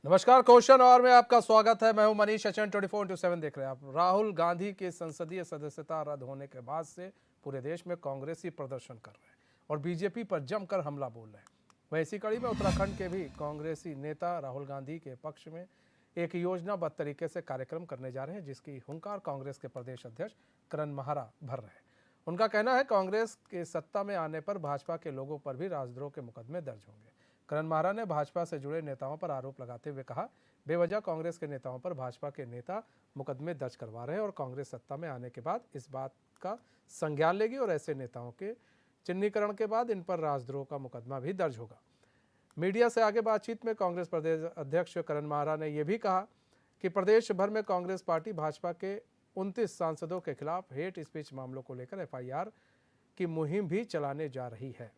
नमस्कार, क्वेश्चन और में आपका स्वागत है। मैं हूं मनीष एचएन 24/7 देख रहे हैं आप। राहुल गांधी की संसदीय सदस्यता रद्द होने के बाद से पूरे देश में कांग्रेसी प्रदर्शन कर रहे हैं और बीजेपी पर जमकर हमला बोल रहे हैं। वहीं इसी कड़ी में उत्तराखंड के भी कांग्रेसी नेता राहुल गांधी के पक्ष में एक योजनाबद्ध तरीके से कार्यक्रम करने जा रहे हैं, जिसकी हुंकार कांग्रेस के प्रदेश अध्यक्ष करण महारा भर रहे हैं। उनका कहना है कांग्रेस के सत्ता में आने पर भाजपा के लोगों पर भी राजद्रोह के मुकदमे दर्ज होंगे। करण महारा ने भाजपा से जुड़े नेताओं पर आरोप लगाते हुए कहा, बेवजह कांग्रेस के नेताओं पर भाजपा के नेता मुकदमे दर्ज करवा रहे हैं और कांग्रेस सत्ता में आने के बाद इस बात का संज्ञान लेगी और ऐसे नेताओं के चिन्हीकरण के बाद इन पर राजद्रोह का मुकदमा भी दर्ज होगा। मीडिया से आगे बातचीत में कांग्रेस प्रदेश अध्यक्ष करण महारा ने यह भी कहा कि प्रदेश भर में कांग्रेस पार्टी भाजपा के 29 सांसदों के खिलाफ हेट स्पीच मामलों को लेकर एफआईआर की मुहिम भी चलाने जा रही है।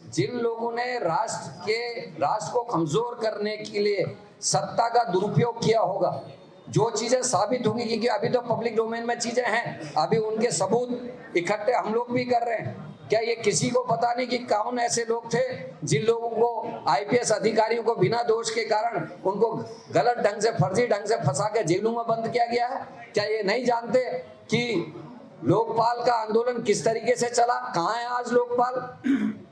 जिन लोगों ने राष्ट्र को कमजोर करने के लिए सत्ता का दुरुपयोग किया होगा, जो चीजें साबित होंगी, क्योंकि अभी तो पब्लिक डोमेन में चीजें हैं, अभी उनके सबूत इकट्ठे हम लोग भी कर रहे हैं। क्या ये किसी को पता नहीं कि कौन ऐसे लोग थे जिन लोगों को आईपीएस अधिकारियों को बिना दोष के कारण उनको गलत ढंग से, फर्जी ढंग से फंसा के जेलों में बंद किया गया है? क्या ये नहीं जानते कि लोकपाल का आंदोलन किस तरीके से चला? कहाँ है आज लोकपाल?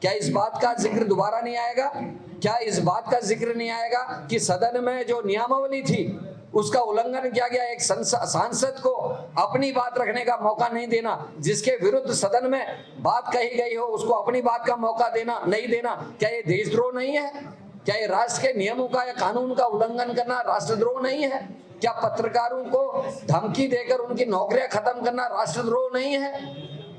क्या इस बात का जिक्र दोबारा नहीं आएगा? क्या इस बात का जिक्र नहीं आएगा कि सदन में जो नियमावली थी उसका उल्लंघन किया गया? एक सांसद को अपनी बात रखने का मौका नहीं देना, जिसके विरुद्ध सदन में बात कही गई हो उसको अपनी बात का मौका देना नहीं देना, क्या ये देशद्रोह नहीं है? क्या ये राष्ट्र के नियमों का या कानून का उल्लंघन करना राष्ट्रद्रोह नहीं है? क्या पत्रकारों को धमकी देकर उनकी नौकरियां खत्म करना राष्ट्रद्रोह नहीं है?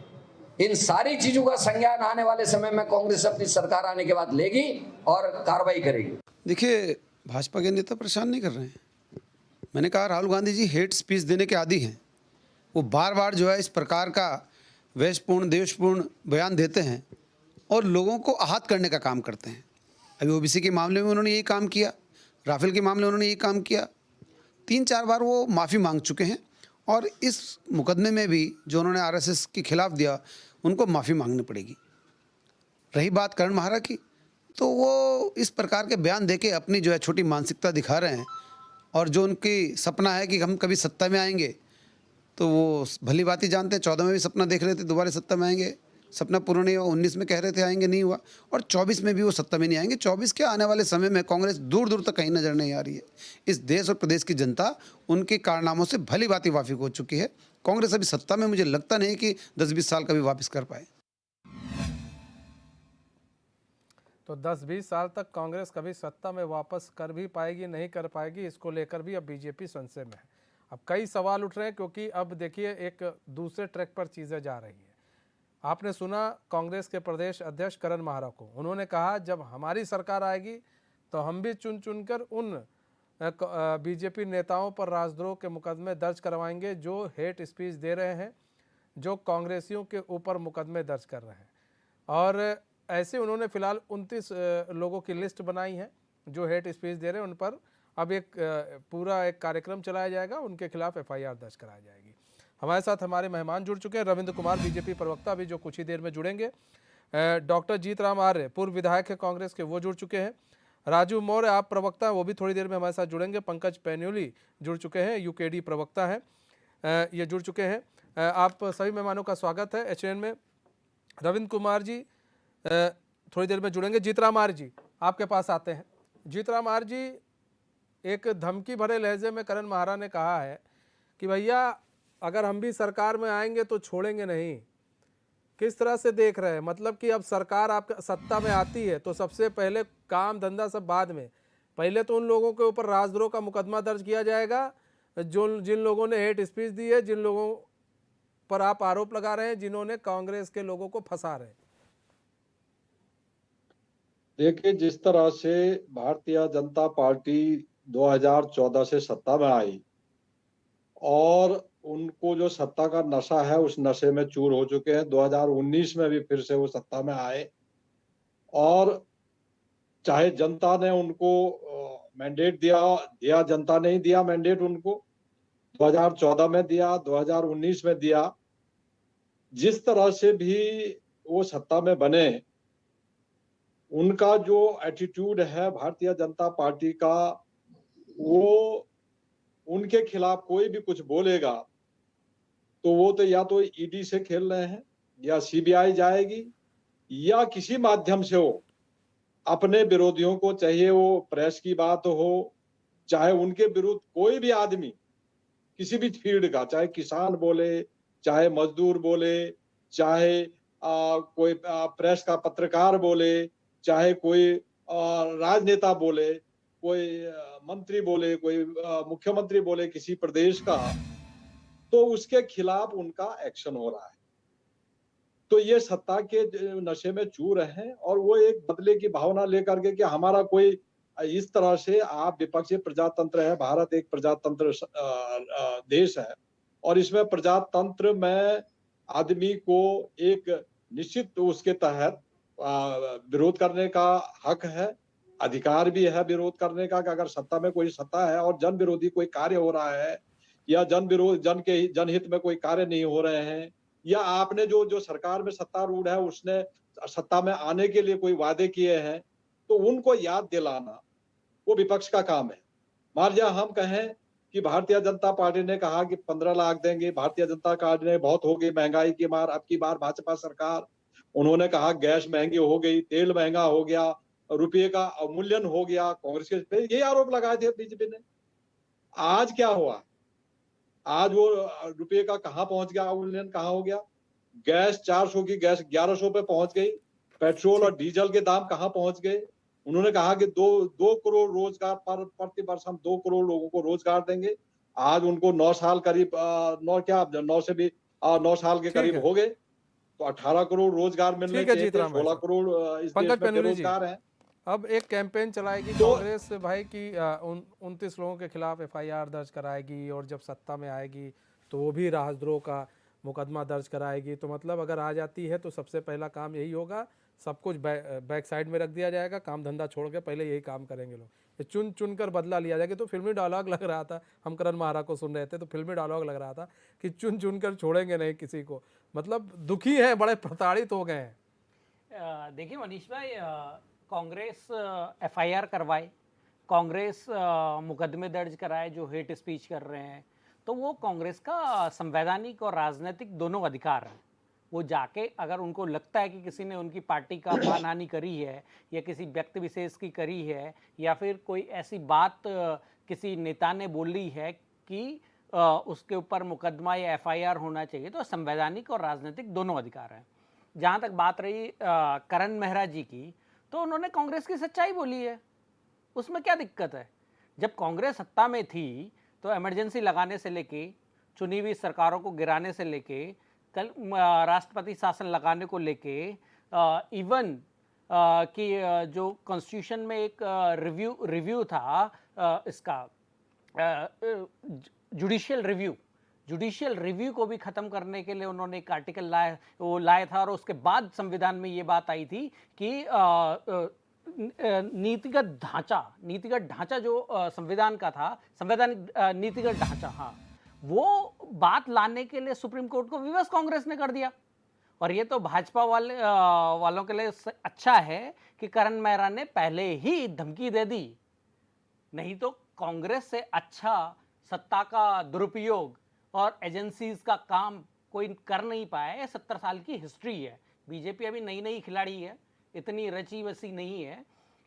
इन सारी चीजों का संज्ञान आने वाले समय में कांग्रेस अपनी सरकार आने के बाद लेगी और कार्रवाई करेगी। देखिए, भाजपा के नेता परेशान नहीं कर रहे हैं। मैंने कहा राहुल गांधी जी हेट स्पीच देने के आदी हैं। वो बार बार जो है इस प्रकार का वैशपूर्ण देशपूर्ण बयान देते हैं और लोगों को आहत करने का काम करते हैं। अभी ओबीसी के मामले में उन्होंने यही काम किया, राफेल के मामले में उन्होंने यही काम किया। 3-4 बार वो माफ़ी मांग चुके हैं और इस मुकदमे में भी जो उन्होंने आरएसएस के खिलाफ दिया उनको माफ़ी मांगनी पड़ेगी। रही बात करण महारा की, तो वो इस प्रकार के बयान देके अपनी जो है छोटी मानसिकता दिखा रहे हैं और जो उनकी सपना है कि हम कभी सत्ता में आएंगे, तो वो भली बात ही जानते हैं। 14 में भी सपना देख रहे थे दोबारा सत्ता में आएंगे, सपना पूरा नहीं हुआ। 19 में कह रहे थे आएंगे, नहीं हुआ, और 24 में भी वो सत्ता में नहीं आएंगे। 24 के आने वाले समय में कांग्रेस दूर दूर तक कहीं नजर नहीं आ रही है। इस देश और प्रदेश की जनता उनके कारनामों से भली बात ही वाकिफ हो चुकी है। कांग्रेस अभी सत्ता में मुझे लगता नहीं कि 10-20 साल का भी वापस कर पाए। तो 10-20 साल तक कांग्रेस कभी सत्ता में वापस कर भी पाएगी, नहीं कर पाएगी, इसको लेकर भी अब बीजेपी संशय में है। अब कई सवाल उठ रहे हैं, क्योंकि अब देखिए एक दूसरे ट्रैक पर चीज़ें जा रही हैं। आपने सुना कांग्रेस के प्रदेश अध्यक्ष करण महारा को, उन्होंने कहा जब हमारी सरकार आएगी तो हम भी चुन चुनकर उन बीजेपी नेताओं पर राजद्रोह के मुकदमे दर्ज करवाएंगे जो हेट स्पीच दे रहे हैं, जो कांग्रेसियों के ऊपर मुकदमे दर्ज कर रहे हैं। और ऐसे उन्होंने फिलहाल 29 लोगों की लिस्ट बनाई है जो हेट स्पीच दे रहे हैं। उन पर अब पूरा एक कार्यक्रम चलाया जाएगा, उनके खिलाफ एफआईआर दर्ज कराई जाएगी। हमारे साथ हमारे मेहमान जुड़ चुके हैं। रविंद्र कुमार बीजेपी प्रवक्ता अभी जो कुछ ही देर में जुड़ेंगे। डॉक्टर जीतराम आर्य पूर्व विधायक है कांग्रेस के, वो जुड़ चुके हैं। राजू मौर्य आप प्रवक्ता हैं, वो भी थोड़ी देर में हमारे साथ जुड़ेंगे। पंकज पैन्यूली जुड़ चुके हैं, यूकेडी प्रवक्ता हैं, ये जुड़ चुके हैं। आप सभी मेहमानों का स्वागत है एचएन में। रविंद्र कुमार जी थोड़ी देर में जुड़ेंगे। जीतराम आर्य जी आपके पास आते हैं। जीतराम आर्य जी, एक धमकी भरे लहजे में करण महारा ने कहा है कि भैया अगर हम भी सरकार में आएंगे तो छोड़ेंगे नहीं। किस तरह से देख रहे हैं? मतलब कि अब सरकार आपका सत्ता में आती है तो सबसे पहले काम धंधा सब बाद में, पहले तो उन लोगों के ऊपर राजद्रोह का मुकदमा दर्ज किया जाएगा जिन लोगों ने हेट स्पीच दी है, जिन लोगों पर आप आरोप लगा रहे हैं, जिन्होंने कांग्रेस के लोगों को फंसा रहे हैं। देखिए, जिस तरह से भारतीय जनता पार्टी 2014 से सत्ता में आई और उनको जो सत्ता का नशा है उस नशे में चूर हो चुके हैं। 2019 में भी फिर से वो सत्ता में आए और चाहे जनता ने उनको मैंडेट दिया जनता नहीं दिया मैंडेट उनको, 2014 में दिया, 2019 में दिया। जिस तरह से भी वो सत्ता में बने, उनका जो एटीट्यूड है भारतीय जनता पार्टी का, वो उनके खिलाफ कोई भी कुछ बोलेगा तो वो तो या तो ईडी से खेल रहे हैं, या सीबीआई जाएगी, या किसी माध्यम से वो अपने विरोधियों को, चाहिए वो प्रेस की बात हो, चाहे उनके विरुद्ध कोई भी आदमी किसी भी फील्ड का, चाहे किसान बोले, चाहे मजदूर बोले, चाहे कोई प्रेस का पत्रकार बोले, चाहे कोई राजनेता बोले, कोई मंत्री बोले, कोई मुख्यमंत्री बोले किसी प्रदेश का, तो उसके खिलाफ उनका एक्शन हो रहा है। तो ये सत्ता के नशे में चूर हैं, और वो एक बदले की भावना लेकर के कि हमारा कोई, इस तरह से आप विपक्षी प्रजातंत्र है, भारत एक प्रजातंत्र देश है, और इसमें प्रजातंत्र में आदमी को एक निश्चित उसके तहत विरोध करने का हक है, अधिकार भी है विरोध करने का, कि अगर सत्ता में कोई सत्ता है और जन विरोधी कोई कार्य हो रहा है, या जनहित में कोई कार्य नहीं हो रहे हैं, या आपने जो सरकार में सत्तारूढ़ है उसने सत्ता में आने के लिए कोई वादे किए हैं, तो उनको याद दिलाना वो विपक्ष का काम है। मान लिया हम कहें कि भारतीय जनता पार्टी ने कहा कि 15 लाख देंगे, भारतीय जनता पार्टी ने बहुत हो गई महंगाई की मार, अब की बार भाजपा सरकार, उन्होंने कहा गैस महंगी हो गई, तेल महंगा हो गया, रुपये का अवमूल्यन हो गया, कांग्रेस के ये आरोप लगाए थे बीजेपी ने। आज क्या हुआ? आज वो रुपये का कहां पहुंच गया, अवमूल्यन कहां हो गया? गैस 400 की गैस 1100 पे पहुंच गई, पेट्रोल और डीजल के दाम कहां पहुंच गए? उन्होंने कहा कि दो करोड़ रोजगार प्रति वर्ष हम 2 करोड़ लोगों को रोजगार देंगे। आज उनको 9 साल करीब 9 से भी 9 साल के ठीक करीब है, हो गए, तो 18 करोड़ रोजगार मिलने ठीक है चाहिए थे, जीतराम भाई 16 साहब। करोड़ इस देश पंकज में पेनुरी जी, बेरोजगार हैं। अब एक कैंपेन चलाएगी तो कांग्रेस भाई की 29 लोगों के खिलाफ एफआईआर दर्ज कराएगी, और जब सत्ता में आएगी तो वो भी राजद्रोह का मुकदमा दर्ज कराएगी। तो मतलब अगर आ जाती है तो सबसे पहला काम यही होगा, सब कुछ बैक साइड में रख दिया जाएगा, काम धंधा छोड़ के पहले यही काम करेंगे लोग, ये चुन चुन कर बदला लिया जाएगा। तो फिल्मी डायलॉग लग रहा था, हम करण महारा को सुन रहे थे तो फिल्मी डायलॉग लग रहा था कि चुन चुन कर छोड़ेंगे नहीं किसी को। मतलब दुखी हैं, बड़े प्रताड़ित हो गए हैं। देखिए मनीष भाई, कांग्रेस एफआईआर करवाए, कांग्रेस मुकदमे दर्ज कराए जो हेट स्पीच कर रहे हैं, तो वो कांग्रेस का संवैधानिक और राजनीतिक दोनों अधिकार हैं। वो जाके अगर उनको लगता है कि किसी ने उनकी पार्टी का मानहानि करी है, या किसी व्यक्ति विशेष की करी है, या फिर कोई ऐसी बात किसी नेता ने बोली है कि उसके ऊपर मुकदमा या एफआईआर होना चाहिए, तो संवैधानिक और राजनीतिक दोनों अधिकार हैं। जहाँ तक बात रही करण मेहरा जी की, तो उन्होंने कांग्रेस की सच्चाई बोली है, उसमें क्या दिक्कत है? जब कांग्रेस सत्ता में थी तो इमरजेंसी लगाने से लेके, चुनी हुई सरकारों को गिराने से लेके, कल राष्ट्रपति शासन लगाने को लेके, इवन कि जो कॉन्स्टिट्यूशन में एक रिव्यू था इसका जुडिशियल रिव्यू को भी खत्म करने के लिए उन्होंने एक आर्टिकल लाया था, और उसके बाद संविधान में ये बात आई थी कि नीतिगत ढांचा जो संविधान का था, संवैधानिक नीतिगत ढांचा, हाँ, वो बात लाने के लिए सुप्रीम कोर्ट को विवश कांग्रेस ने कर दिया। और ये तो भाजपा वालों के लिए अच्छा है कि करण मेहरा ने पहले ही धमकी दे दी, नहीं तो कांग्रेस से अच्छा सत्ता का दुरुपयोग और एजेंसीज का काम कोई कर नहीं पाया है। 70 साल की हिस्ट्री है, बीजेपी अभी नई नई खिलाड़ी है, इतनी रची बसी नहीं है,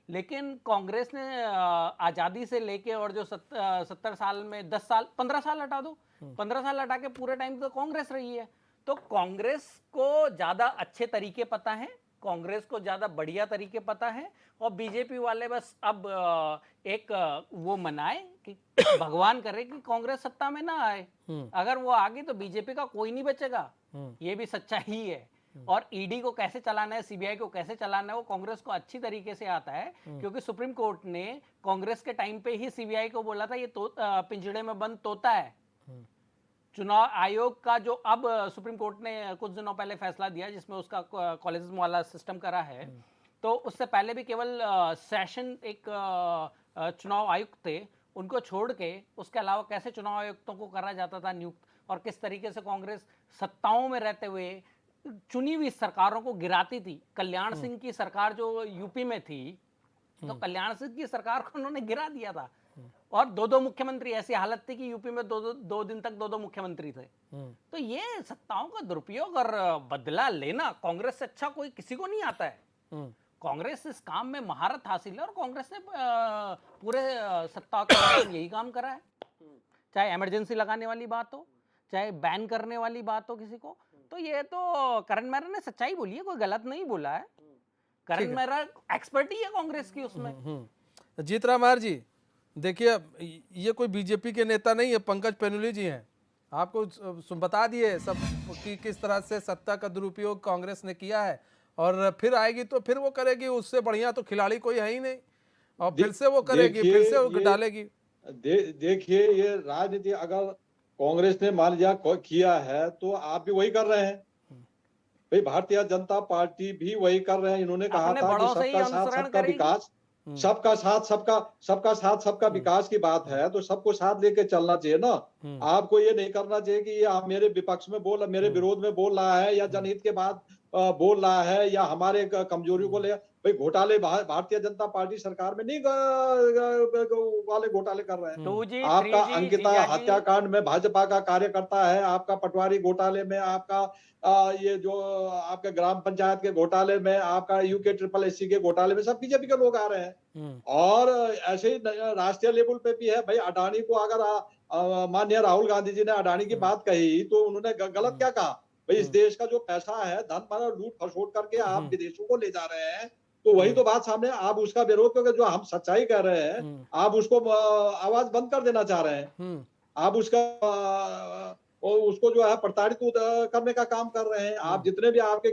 लेकिन कांग्रेस ने आज़ादी से लेके और जो 70 साल में 10 साल 15 साल हटा दो, 15 साल हटा के पूरे टाइम तो कांग्रेस रही है। तो कांग्रेस को ज़्यादा अच्छे तरीके पता हैं, कांग्रेस को ज़्यादा बढ़िया तरीके पता है, और बीजेपी वाले बस अब एक वो मनाए कि भगवान करे कि कांग्रेस सत्ता में ना आए। अगर वो आ गई तो बीजेपी का कोई नहीं बचेगा, ये भी सच्चाई है। और ईडी को कैसे चलाना है, सीबीआई को कैसे चलाना है, वो कांग्रेस को अच्छी तरीके से आता है, क्योंकि सुप्रीम कोर्ट ने कांग्रेस के टाइम पे ही सीबीआई को बोला था ये पिंजड़े में बंद तोता है। चुनाव आयोग का जो अब सुप्रीम कोर्ट ने कुछ दिनों पहले फैसला दिया, जिसमें उसका कॉलेज वाला सिस्टम करा है, तो उससे पहले भी केवल सेशन एक चुनाव आयुक्त थे, उनको छोड़ के उसके अलावा कैसे चुनाव आयुक्तों को करा जाता था नियुक्त, और किस तरीके से कांग्रेस सत्ताओं में रहते हुए चुनी हुई सरकारों को गिराती थी। कल्याण सिंह की सरकार जो यूपी में थी, तो कल्याण सिंह की सरकार को उन्होंने गिरा दिया था। और दो मुख्यमंत्री, ऐसी हालत थी कि यूपी में दो दिन तक दो मुख्यमंत्री थे। तो ये सत्ताओं का दुरुपयोग और बदला लेना कांग्रेस से अच्छा कोई किसी को नहीं आता है। कांग्रेस इस काम में महारत हासिल है और कांग्रेस ने पूरे सत्ता का यही काम करा है। चाहे इमरजेंसी लगाने वाली बात हो, चाहे बैन करने वाली बात हो किसी को, तो ये तो करण मेहरा ने सच्चाई बोली है, कोई गलत नहीं बोला है। करण मेहरा एक्सपर्ट ही है कांग्रेस की उसमें। जीतराम मार जी, देखिए ये कोई बीजेपी के नेता नहीं है, पंकज पेनुली जी हैं। आपको बता दिए सब कि किस तरह से सत्ता का दुरुपयोग कांग्रेस ने किया है, और फिर आएगी तो फिर वो करेगी। उससे बढ़िया तो खिलाड़ी कोई है ही नहीं, और फिर से वो करेगी, फिर से वो डालेगी। देखिए, ये राजनीति अगर कांग्रेस ने मान लिया किया है तो आप भी वही कर रहे हैं भाई। भारतीय जनता पार्टी भी वही कर रहे हैं। इन्होंने कहा था कि सबका साथ सबका विकास, सबका साथ सबका विकास की बात है, तो सबको साथ लेके चलना चाहिए ना। आपको ये नहीं करना चाहिए कि ये आप मेरे विपक्ष में मेरे विरोध में बोल रहा है, या जनहित के बाद बोल रहा है, या हमारे कमजोरियों को ले। भाई घोटाले भारतीय जनता पार्टी सरकार में नहीं वाले घोटाले कर रहे हैं। आपका अंकिता हत्याकांड में भाजपा का कार्यकर्ता है, आपका पटवारी घोटाले में, आपका ये जो आपके ग्राम पंचायत के घोटाले में, आपका UKSSC के घोटाले में, सब बीजेपी के लोग आ रहे हैं। और ऐसे ही राष्ट्रीय लेवल पे भी है भाई। अडानी को अगर माननीय राहुल गांधी जी ने अडानी की बात कही तो उन्होंने गलत क्या कहा भाई? इस देश का जो पैसा है, धन मारा लूट खसोट करके आप विदेशों को ले जा रहे हैं, तो वही तो बात सामने। आप उसका विरोध करके जो हम सच्चाई कह रहे हैं, आप उसको आवाज बंद कर देना चाह रहे हैं। आप उसको जो है प्रताड़ित करने का काम कर रहे हैं। आप जितने भी आपके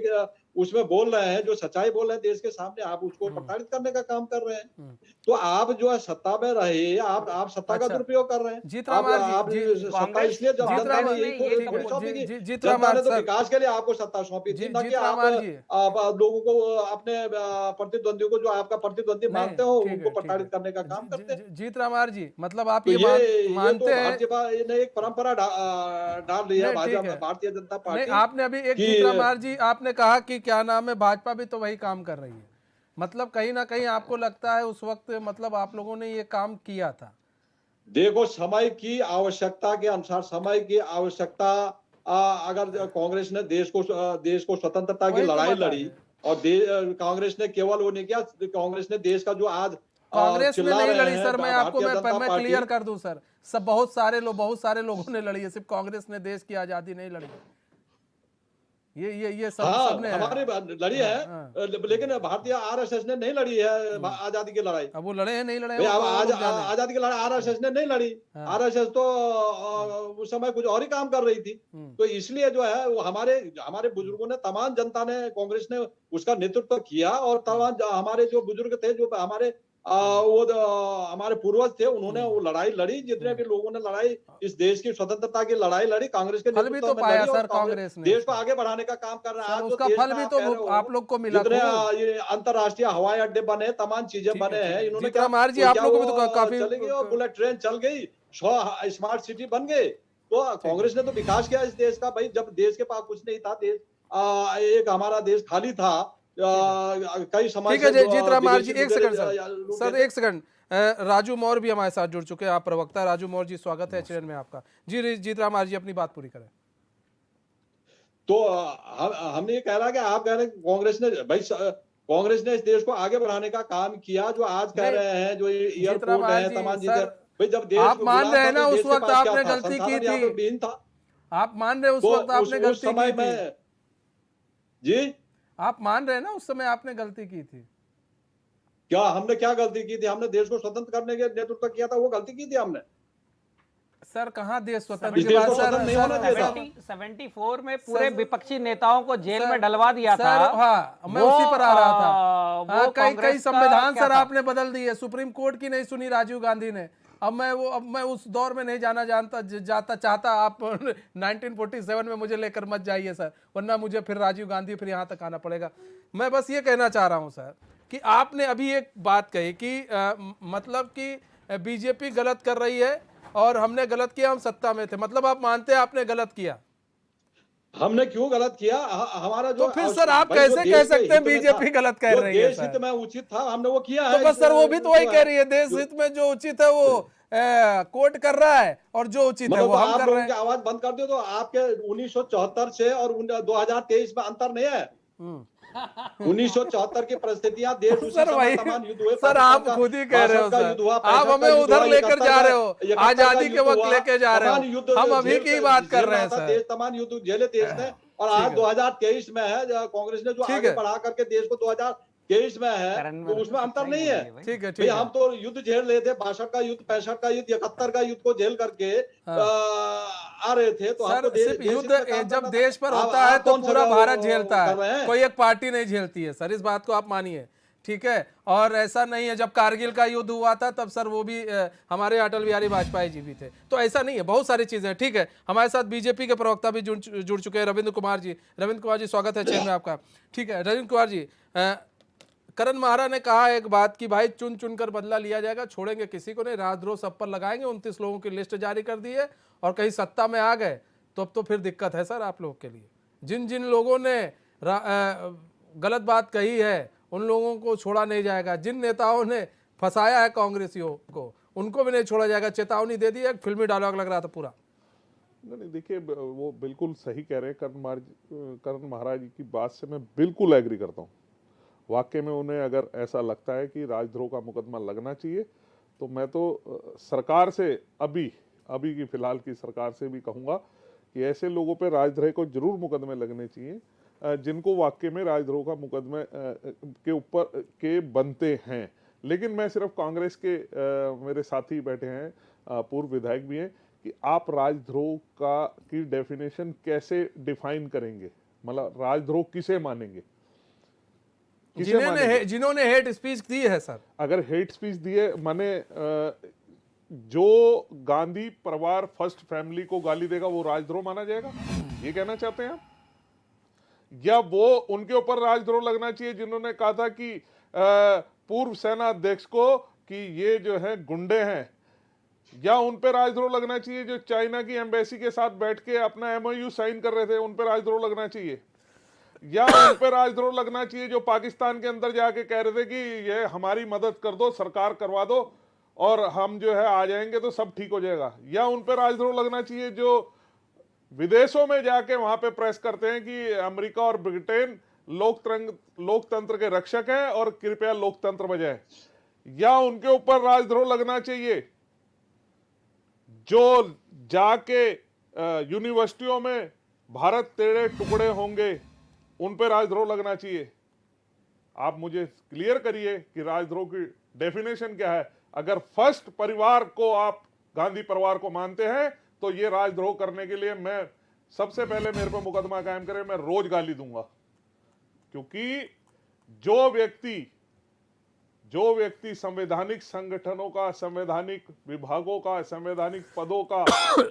उसमें बोल रहे हैं, जो सच्चाई बोल रहे हैं देश के सामने, आप उसको प्रताड़ित करने का काम कर रहे हैं। तो आप जो है सत्ता में रहे, आप सत्ता का दुरुपयोग कर रहे हैं। आप सत्ता इसलिए जनता ने तो विकास के लिए आपको सत्ता सौंपी थी, न कि आप लोगों को, अपने प्रतिद्वंदियों को, जो आपका प्रतिद्वंदी मानते हो, उनको प्रताड़ित करने का काम करते हैं। जीतराम जी, मतलब आप ये मानते हैं भाजपा ने एक परंपरा डाल रही है भारतीय जनता पार्टी। आपने अभी एक जीतराम जी आपने कहा कि क्या नाम है, भाजपा भी तो वही काम कर रही है। मतलब कहीं ना कहीं आपको लगता है उस वक्त मतलब आप लोगों ने ये काम किया था? देखो, समय की आवश्यकता के अनुसार, समय की आवश्यकता, अगर कांग्रेस ने देश को स्वतंत्रता की लड़ाई लड़ी, और कांग्रेस ने केवल वो नहीं किया, कांग्रेस ने देश का जो आज कांग्रेस ने नहीं लड़ी सर। मैं आपको मैं क्लियर कर दूं सर, सब बहुत सारे लोगों ने लड़ी है, सिर्फ कांग्रेस ने देश की आजादी नहीं लड़ी। ये सबने हमारे लड़ी है, लेकिन भारतीय RSS ने नहीं लड़ी है आजादी की लड़ाई। अब वो लड़े हैं नहीं लड़े, आजादी की लड़ाई RSS ने नहीं लड़ी। RSS तो उस समय कुछ और ही काम कर रही थी। तो इसलिए जो है वो हमारे बुजुर्गों ने, तमाम जनता ने, कांग्रेस ने उसका नेतृत्व किया, और तमाम हमारे जो बुजुर्ग थे, जो हमारे पूर्वज थे, उन्होंने वो लड़ाई लड़ी। जितने भी लोगों ने लड़ाई, इस देश की स्वतंत्रता की लड़ाई लड़ी, कांग्रेस के फल भी तो पाया सर कांग्रेस ने। देश को आगे बढ़ाने का काम कर रहा है। उसका फल भी तो आप लोग को मिला। जितने ये अंतरराष्ट्रीय हवाई अड्डे बने, तमाम चीजें बने हैं, इन्होंने क्या, आप लोगों को तो काफी चलेगी, और बुलेट ट्रेन चल गई, 100 स्मार्ट सिटी बन गए। तो कांग्रेस ने तो विकास किया इस देश का भाई। जब देश के पास कुछ नहीं था, एक हमारा देश खाली था, कई समाज। ठीक है जीतराम जी, एक सेकंड सर, एक सेकंड। राजू मौर्य भी हमारे साथ जुड़ चुके हैं, आप प्रवक्ता राजू मौर्य जी, स्वागत है चैनल में आपका। जी जीतराम जी, अपनी बात पूरी करें। तो हमने ये कह रहा कि आप कह रहे हैं कांग्रेस ने, भाई कांग्रेस ने इस देश को आगे बढ़ाने का काम किया। जो आज कह रहे हैं, जो एयरपोर्ट है, तमाम चीजें, भाई जब देश आप मान रहे हैं ना उस वक्त आपने गलती की थी, आप मान रहे हैं उस वक्त आपने गलती की थी? जी, आप मान रहे हैं ना उस समय आपने गलती की थी? क्या हमने क्या गलती की थी? हमने देश को स्वतंत्र करने के नेतृत्व किया था, वो गलती की थी हमने। सर कहाँ देश स्वतंत्र के बाद सर नहीं होना चाहिए था। 74 में पूरे विपक्षी नेताओं को जेल में डलवा दिया था। हाँ, मैं उसी पर आ रहा था। कई संविधान सर आपने बदल दिए, सुप्रीम कोर्ट की नहीं सुनी राजीव गांधी ने। अब मैं उस दौर में नहीं जाता चाहता। आप 1947 में मुझे लेकर मत जाइए सर, वरना मुझे फिर राजीव गांधी फिर यहाँ तक आना पड़ेगा। मैं बस ये कहना चाह रहा हूँ सर कि आपने अभी एक बात कही कि मतलब कि बीजेपी गलत कर रही है और हमने गलत किया, हम सत्ता में थे। मतलब आप मानते हैं आपने गलत किया? हमने क्यों गलत किया? हमारा जो तो फिर सर आप भाई जो कैसे देश कह के सकते हैं हित में बीजेपी था, गलत कर जो रही है देश हित सर? में उचित था हमने वो किया तो है। बस सर वो भी तो वही कह रही है, देश जो- हित में जो उचित है वो कोर्ट कर रहा है, और जो उचित है मतलब वो तो हम आप कर लोगों रहे की हैं। आवाज बंद कर दो तो आपके 1974 से और 2023 में अंतर नहीं है। 1974 की परिस्थितियां, देश तो उसी सर समय वही तमाम युद्ध हुए, सर पाकिस्तान आप का खुद ही कह रहे हो 62 का सर, युद्ध हुआ, आप 65 हमें का युद्ध उधर हुआ, लेकर जा रहे हो, 71 का आजादी के युद्ध वक्त हुआ, लेके जा रहे तमाम हो, युद्ध हम अभी की बात कर रहे हैं था सर। देश, तमाम युद्ध झेले देश ने। और ठीक आज है, 2023 में है, कांग्रेस ने जो ठीक आगे है, बढ़ा करके देश को 2023 में है, करण तो उसमें अंतर नहीं है। ठीक है, भाई ठीक हम है। तो युद्ध झेल रहे थे, 62 का युद्ध, 65 का युद्ध, 71 का युद्ध को झेल करके हाँ। आ रहे थे, तो हमको सर सिर्फ देश युद्ध हित में काम जब करना देश था। पर होता है आप तो कौन सा पूरा भारत वो झेलता कर रहे है, हैं? कोई एक पार्टी नहीं झेलती है सर, इस बात को आप मानिए, ठीक है। और ऐसा नहीं है, जब कारगिल का युद्ध हुआ था तब सर वो भी हमारे अटल बिहारी वाजपेयी जी भी थे, तो ऐसा नहीं है, बहुत सारी चीजें हैं, ठीक है। हमारे साथ बीजेपी के प्रवक्ता भी जुड़ चुके हैं, रविंद्र कुमार जी। रविंद्र कुमार जी स्वागत है चैनल में आपका। ठीक है रविंद्र कुमार जी, करण महारा ने कहा एक बात कि भाई चुन चुन कर बदला लिया जाएगा, छोड़ेंगे किसी को नहीं, राजद्रोह सब पर लगाएंगे, 29 लोगों की लिस्ट जारी कर दी है, और कहीं सत्ता में आ गए तो अब तो फिर दिक्कत है सर आप लोगों के लिए। जिन जिन लोगों ने गलत बात कही है उन लोगों को छोड़ा नहीं जाएगा, जिन नेताओं ने फंसाया है कांग्रेसियों को उनको भी नहीं छोड़ा जाएगा, चेतावनी दे दी है। एक फिल्मी डायलॉग लग रहा था पूरा। नहीं देखिए, वो बिल्कुल सही कह रहे हैं करण महाराज जी की बात से मैं बिल्कुल एग्री करता हूँ। वाकई में उन्हें अगर ऐसा लगता है कि राजद्रोह का मुकदमा लगना चाहिए, तो मैं तो सरकार से अभी की फिलहाल की सरकार से भी कहूँगा कि ऐसे लोगों पे राजद्रोह को जरूर मुकदमे लगने चाहिए जिनको वाकई में राजद्रोह का मुकदमे के ऊपर के बनते हैं। लेकिन मैं सिर्फ कांग्रेस के मेरे साथी बैठे हैं, पूर्व विधायक भी हैं, कि आप राजद्रोह की डेफिनेशन कैसे डिफाइन करेंगे, मतलब राजद्रोह किसे मानेंगे, जिन्होंने हेट स्पीच दी है सर। अगर हेट स्पीच दिए माने जो गांधी परिवार फर्स्ट फैमिली को गाली देगा वो राजद्रोह माना जाएगा, ये कहना चाहते हैं आप? या वो उनके ऊपर राजद्रोह लगना चाहिए जिन्होंने कहा था कि पूर्व सेना अध्यक्ष को कि ये जो है गुंडे हैं, या उन पे राजद्रोह लगना चाहिए जो चाइना की एम्बेसी के साथ बैठ के अपना MOU साइन कर रहे थे, उन पे राजद्रोह लगना चाहिए? या उन पे राजद्रोह लगना चाहिए जो पाकिस्तान के अंदर जाके कह रहे थे कि ये हमारी मदद कर दो, सरकार करवा दो और हम जो है आ जाएंगे तो सब ठीक हो जाएगा? या उन पे राजद्रोह लगना चाहिए जो विदेशों में जाके वहां पे प्रेस करते हैं कि अमेरिका और ब्रिटेन लोकतंत्र के रक्षक हैं और कृपया लोकतंत्र बजाएं? या उनके ऊपर राजद्रोह लगना चाहिए जो जाके यूनिवर्सिटियों में भारत तेरे टुकड़े होंगे, उन पे राजद्रोह लगना चाहिए? आप मुझे क्लियर करिए कि राजद्रोह की डेफिनेशन क्या है। अगर फर्स्ट परिवार को आप गांधी परिवार को मानते हैं तो ये राजद्रोह करने के लिए मैं सबसे पहले मेरे पे मुकदमा कायम करें, मैं रोज गाली दूंगा। क्योंकि जो व्यक्ति संवैधानिक संगठनों का, संवैधानिक विभागों का, संवैधानिक पदों का,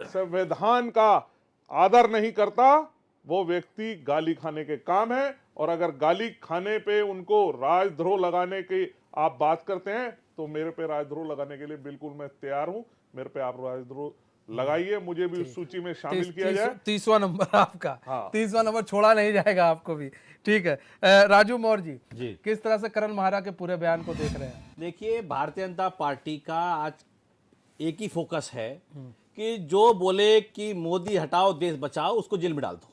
संविधान का आदर नहीं करता, वो व्यक्ति गाली खाने के काम है। और अगर गाली खाने पे उनको राजद्रोह लगाने की आप बात करते हैं तो मेरे पे राजद्रोह लगाने के लिए बिल्कुल मैं तैयार हूं। मेरे पे आप राजद्रोह लगाइए, मुझे भी उस सूची में शामिल किया जाए। 30वां नंबर आपका। हाँ। 30वां नंबर छोड़ा नहीं जाएगा आपको भी, ठीक है। राजू मौर्य जी, किस तरह से करण महारा के पूरे बयान को देख रहे हैं? देखिए, भारतीय जनता पार्टी का आज एक ही फोकस है कि जो बोले कि मोदी हटाओ देश बचाओ, उसको जेल में डाल दो।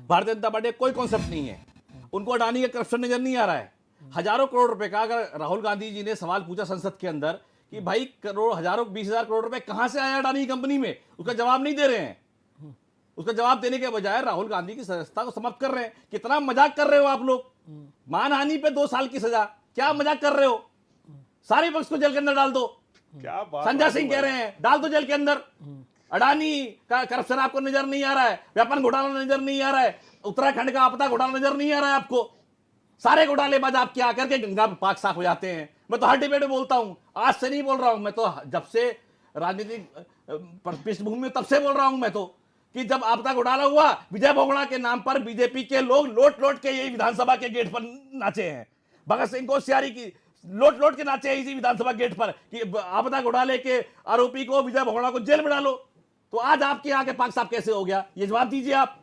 भारतीय जनता पार्टी का कोई कॉन्सेप्ट नहीं है, उनको अडानी का करप्शन नजर नहीं आ रहा है। हजारों करोड़ रुपए का, अगर राहुल गांधी जी ने सवाल पूछा संसद के अंदर कि भाई हजारों 20,000 करोड़ रुपए कहां से आया अडानी कंपनी में, उसका जवाब नहीं दे रहे हैं। उसका जवाब देने के बजाय राहुल गांधी की सदस्यता को समाप्त कर रहे हैं। कितना मजाक कर रहे हो आप लोग? मानहानि पे 2 साल की सजा, क्या मजाक कर रहे हो? सारे पक्ष को जेल के अंदर डाल दो। क्या बात, संजय सिंह कह रहे हैं डाल दो जेल के अंदर। अडानी का करप्शन आपको नजर नहीं आ रहा है, व्यापार घोटाला नजर नहीं आ रहा है, उत्तराखंड का आपदा घोटाला नजर नहीं आ रहा है आपको? सारे घोटालेबाज आपके आकर के गंगा पाक साफ हो जाते हैं। मैं तो हर डिबेट में बोलता हूं, आज से नहीं बोल रहा हूं, मैं तो जब से राजनीतिक पृष्ठभूमि में तब से बोल रहा हूं मैं तो, कि जब आपदा घोटाला हुआ, विजय बहुगुणा के नाम पर बीजेपी के लोग लोट लोट के यही विधानसभा के गेट पर नाचे हैं। भगत सिंह कोश्यारी की लोट लोट के नाचे हैं इसी विधानसभा गेट पर कि आपदा घोटाले के आरोपी को, विजय बहुगुणा को जेल में डालो। तो आज आपके यहाँ के पाक साफ कैसे हो गया, ये जवाब दीजिए आप।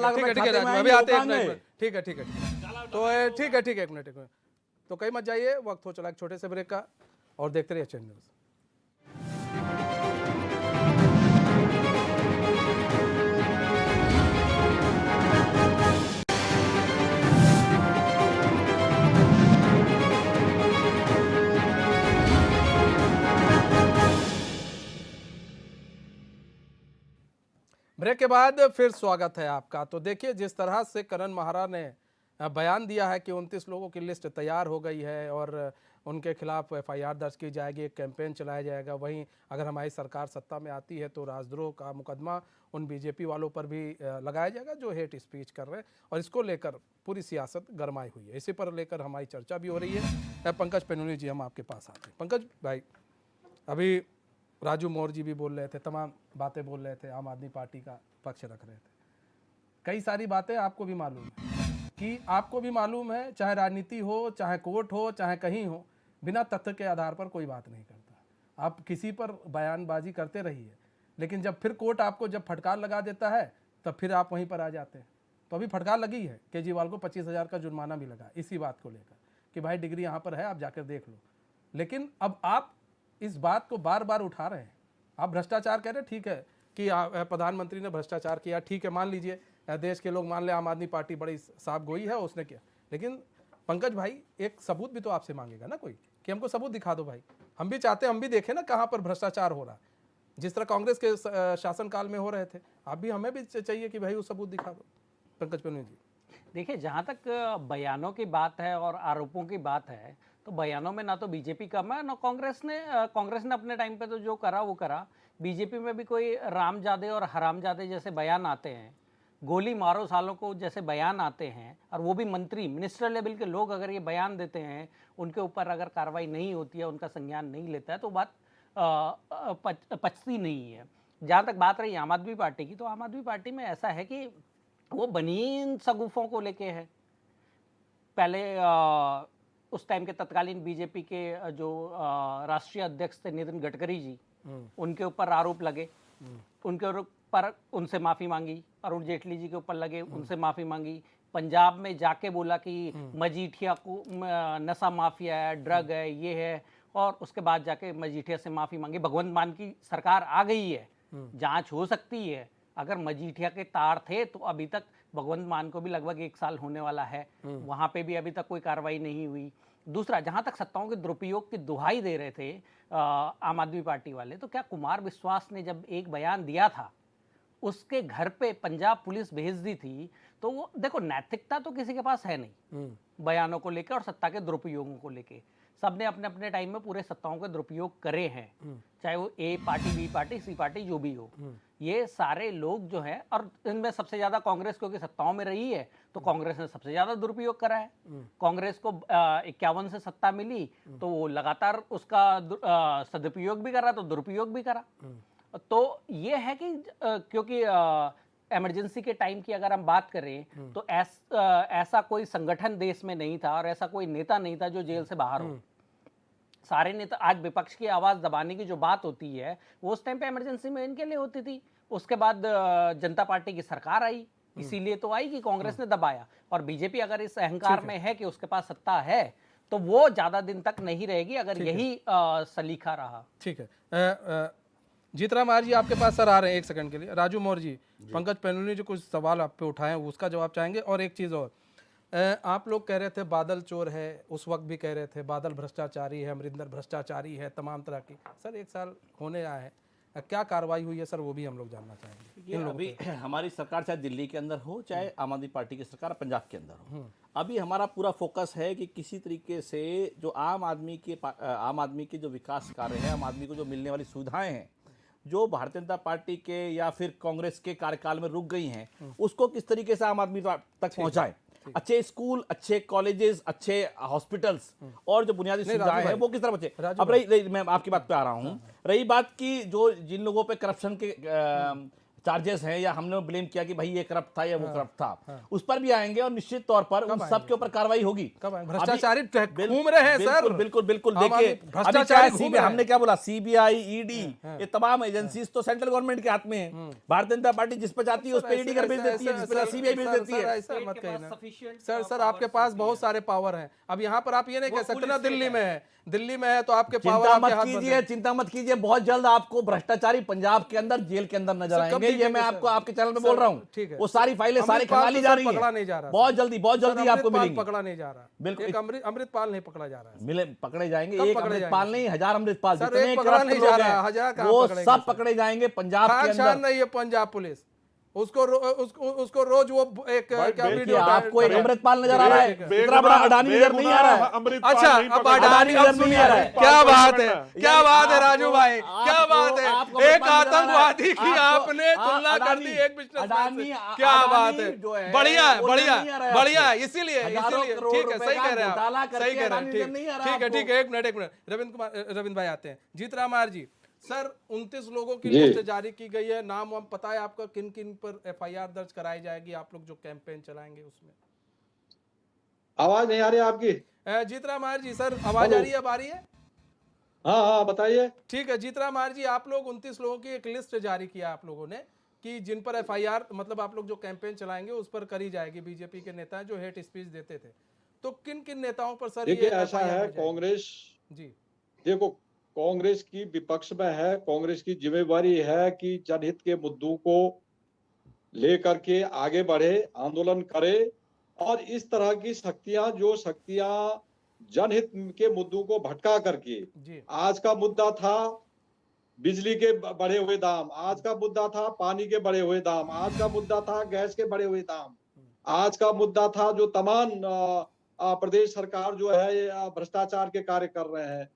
लाख ठीक है, रुपए ठीक है, खाते में अभी आएंगे, आते हैं, वो एक कहाँ मिनट गए? में। ठीक है, ठीक है, तो ठीक है, ठीक है, एक मिनट। तो कहीं मत जाइए, वक्त हो चला एक छोटे से ब्रेक का, और देखते रहिए चैनल न्यूज़। ब्रेक के बाद फिर स्वागत है आपका। तो देखिए, जिस तरह से करण महारा ने बयान दिया है कि 29 लोगों की लिस्ट तैयार हो गई है और उनके खिलाफ एफआईआर दर्ज की जाएगी, एक कैंपेन चलाया जाएगा। वहीं अगर हमारी सरकार सत्ता में आती है तो राजद्रोह का मुकदमा उन बीजेपी वालों पर भी लगाया जाएगा जो हेट स्पीच कर रहे हैं, और इसको लेकर पूरी सियासत गरमाई हुई है। इसी पर लेकर हमारी चर्चा भी हो रही है। पंकज पेनुनी जी, हम आपके पास आते हैं। पंकज भाई, अभी राजू मौर्य जी भी बोल रहे थे, तमाम बातें बोल रहे थे, आम आदमी पार्टी का पक्ष रख रहे थे। कई सारी बातें आपको भी मालूम है कि आपको भी मालूम है, चाहे राजनीति हो, चाहे कोर्ट हो, चाहे कहीं हो, बिना तथ्य के आधार पर कोई बात नहीं करता। आप किसी पर बयानबाजी करते रहिए, लेकिन जब फिर कोर्ट आपको जब फटकार लगा देता है तब फिर आप वहीं पर आ जाते हैं। तो अभी फटकार लगी है, केजरीवाल को 25,000 का जुर्माना भी लगा इसी बात को लेकर कि भाई डिग्री यहाँ पर है, आप जाकर देख लो। लेकिन अब आप इस बात को बार बार उठा रहे हैं। आप भ्रष्टाचार कह रहे हैं, ठीक है कि प्रधानमंत्री ने भ्रष्टाचार किया, ठीक है, मान लीजिए देश के लोग मान ले आम आदमी पार्टी बड़ी साफ गोई है, उसने किया। लेकिन पंकज भाई, एक सबूत भी तो आपसे मांगेगा ना कोई, कि हमको सबूत दिखा दो भाई। हम भी चाहते हैं, हम भी देखें ना कहाँ पर भ्रष्टाचार हो रहा है। जिस तरह कांग्रेस के शासनकाल में हो रहे थे, आप भी, हमें भी चाहिए कि भाई वो सबूत दिखा दो। पंकज पेनुनी जी, देखिए, जहाँ तक बयानों की बात है और आरोपों की बात है, तो बयानों में ना तो बीजेपी कम है ना कांग्रेस ने अपने टाइम पे तो जो करा वो करा। बीजेपी में भी कोई रामजादे और हरामजादे जैसे बयान आते हैं, गोली मारो सालों को जैसे बयान आते हैं, और वो भी मंत्री, मिनिस्टर लेवल के लोग अगर ये बयान देते हैं, उनके ऊपर अगर कार्रवाई नहीं होती है, उनका संज्ञान नहीं लेता है, तो बात पचती नहीं है। जहाँ तक बात रही आम आदमी पार्टी की, तो आम आदमी पार्टी में ऐसा है कि वो बनीन सगुफों को लेके है। पहले उस टाइम के तत्कालीन बीजेपी के जो राष्ट्रीय अध्यक्ष थे नितिन गडकरी जी, उनके ऊपर आरोप लगे, उनके ऊपर उनसे माफ़ी मांगी। अरुण जेटली जी के ऊपर लगे, उनसे माफ़ी मांगी। पंजाब में जाके बोला कि मजीठिया को नशा माफिया है, ड्रग है, ये है, और उसके बाद जाके मजीठिया से माफ़ी मांगी। भगवंत मान की सरकार आ गई है, जांच हो सकती है। अगर मजीठिया के तार थे तो अभी तक भगवंत मान को भी लगभग 1 साल होने वाला है, वहां पे भी अभी तक कोई कार्रवाई नहीं हुई। दूसरा, जहां तक सत्ताओं के दुरुपयोग की दुहाई दे रहे थे आम आदमी पार्टी वाले, तो क्या कुमार विश्वास ने जब एक बयान दिया था, उसके घर पे पंजाब पुलिस भेज दी थी, तो वो देखो, नैतिकता तो किसी के पास है नहीं बयानों को लेकर और सत्ता के दुरुपयोगों को लेकर। सबने अपने अपने टाइम में पूरे सत्ताओं के दुरुपयोग करे हैं, चाहे वो ए पार्टी, बी पार्टी, सी पार्टी, जो भी हो। ये सारे लोग जो हैं, और इनमें सबसे ज्यादा कांग्रेस क्योंकि सत्ताओं में रही है, तो कांग्रेस ने सबसे ज्यादा दुरुपयोग करा है। कांग्रेस को 51 से सत्ता मिली, तो वो लगातार उसका सदुपयोग भी करा, तो दुरुपयोग भी करा। तो ये है कि क्योंकि इमरजेंसी के टाइम की अगर हम बात करें, तो ऐसा कोई संगठन देश में नहीं था और ऐसा कोई नेता नहीं था जो जेल से बाहर हो। सारे नेता, आज विपक्ष की आवाज दबाने की जो बात होती है, वो उस टाइम पे इमरजेंसी में इनके लिए होती थी। उसके बाद जनता पार्टी की सरकार आई, इसीलिए तो आई कि कांग्रेस ने दबाया। और बीजेपी अगर इस अहंकार में है कि उसके पास सत्ता है, तो वो ज्यादा दिन तक नहीं रहेगी अगर यही सलीका रहा। ठीक है। जीतराम आर्य जी, आपके पास सर आ रहे हैं, एक सेकंड के लिए। राजू मौर्य जी, पंकज पेनुनी जो कुछ सवाल आप पे उठाए हैं उसका जवाब चाहेंगे। और एक चीज़ और, आप लोग कह रहे थे बादल चोर है, उस वक्त भी कह रहे थे बादल भ्रष्टाचारी है, अमरिंदर भ्रष्टाचारी है, तमाम तरह की। सर 1 साल होने आया है, क्या कार्रवाई हुई है सर, वो भी हम लोग जानना चाहेंगे। इन लोगों अभी हमारी सरकार चाहे दिल्ली के अंदर हो, चाहे आम आदमी पार्टी की सरकार पंजाब के अंदर हो, अभी हमारा पूरा फोकस है कि किसी तरीके से जो आम आदमी के जो विकास कार्य है, आम आदमी को जो मिलने वाली सुविधाएं हैं, जो भारतीय जनता पार्टी के या फिर कांग्रेस के कार्यकाल में रुक गई हैं, उसको किस तरीके से आम आदमी तक पहुंचाएं। अच्छे स्कूल, अच्छे कॉलेजेस, अच्छे हॉस्पिटल्स और जो बुनियादी सुविधाएं हैं वो किस तरह बचे। अब रही मैं आपकी बात पे आ रहा हूं, रही बात की जो जिन लोगों पे करप्शन के चार्जेस हैं या हमने ब्लेम किया कि भाई ये करप्ट था या वो करप्ट था, उस पर भी आएंगे और निश्चित तौर पर उन सब के ऊपर कार्रवाई होगी। भ्रष्टाचारी घूम रहे हैं सर, बिल्कुल बिल्कुल। देखिए, अभी हमने क्या बोला, सीबीआई, ईडी, ये तमाम एजेंसीज तो सेंट्रल गवर्नमेंट के हाथ में है। भारतीय जनता पार्टी जिस पर चाहती है उस पर ईडी कर भेज देती है, जिस पर सीबीआई भेज देती है। ऐसा मत कहना सर, आपके पास बहुत सारे पावर हैं। अब यहाँ पर आप ये नहीं कह सकते ना दिल्ली में है, दिल्ली में है तो आपके पावर आपके हाथ में। चिंता मत कीजिए, बहुत जल्द आपको भ्रष्टाचारी पंजाब के अंदर जेल के अंदर नजर आएंगे। ये मैं आपको आपके चैनल में बोल रहा हूँ। ठीक है, वो सारी फाइलें सारी खंगाली जा रही है, पकड़ा नहीं जा रहा, बहुत जल्दी आपको मिलेंगी। पकड़ा नहीं जा रहा, बिल्कुल। अमृतपाल नहीं पकड़ा जा रहा है, मिले पकड़े जाएंगे। एक अमृतपाल नहीं, 1000 अमृतपाल, जितने पकड़ा नहीं जा रहा, वो सब पकड़े जाएंगे पंजाब के अंदर। नहीं है पंजाब पुलिस, उसको रोज वो एक भाई, क्या बेटी, वीडियो आपको एक डाल- अमृतपाल नजर आ रहा है, बेगुनाह- इतना बड़ा अडानी नजर नहीं आ रहा है। अमृतपाल अच्छा नहीं अब पकड़ा। अडानी नजर अब नहीं सुनिए आ रहा है। क्या बात है, ये क्या बात है राजू आपको- भाई, क्या आपको- बात है। आपको एक अमृतपाल नजर आ रहा है। आतंकवादी की आपको- आपने तुलना कर अडानी- दी एक बिजनेसमैन से, अडानी- क्या अडानी बात है। जो है, बढ़िया है, वो बढ़िया नजर नहीं आ रहा है बढ़िया आपको। है, इसीलिए हजारों इसीलिए करोड़ ठीक है, रुपए सही का कह रहे हैं घोटाला आप, करके सही कह रहे अडानी हैं, नजर नहीं आ रहा ठीक है आपको। ठीक है, एक मिनट रविंद्र भाई आते हैं। जीतराम मार जी, सर 29 लोगों की जी। लिस्ट जारी की गई है, नाम वाम पता है आपका, किन किन पर एफआईआर दर्ज कराई जाएगी, आप लोग जो कैंपेन चलाएंगे उसमें? आवाज नहीं आ रही आपकी? जीतराम मार जी, सर आवाज आ रही है, अब आ रही है? हाँ हाँ बताइए। ठीक है जीतराम मार जी, आप लोग 29 लोगों की एक लिस्ट जारी किया आप लोगों ने कि जिन पर एफआईआर, मतलब आप लोग जो कैंपेन चलाएंगे उस पर करी जाएगी, बीजेपी के नेता जो हेट स्पीच देते थे, तो किन किन नेताओं पर सर देखिए ये ऐसा FIR है, हो जाएगी? कांग्रेस जी देखो, कांग्रेस की विपक्ष में है, कांग्रेस की जिम्मेवारी है कि जनहित के मुद्दों को लेकर के आगे बढ़े, आंदोलन करे, और इस तरह की शक्तियां जनहित के मुद्दों को भटका करके, जी आज का मुद्दा था बिजली के बढ़े हुए दाम, आज का मुद्दा था पानी के बढ़े हुए दाम, आज का मुद्दा था गैस के बढ़े हुए दाम, आज का मुद्दा था जो तमाम प्रदेश सरकार जो है ये भ्रष्टाचार के कार्य कर रहे हैं।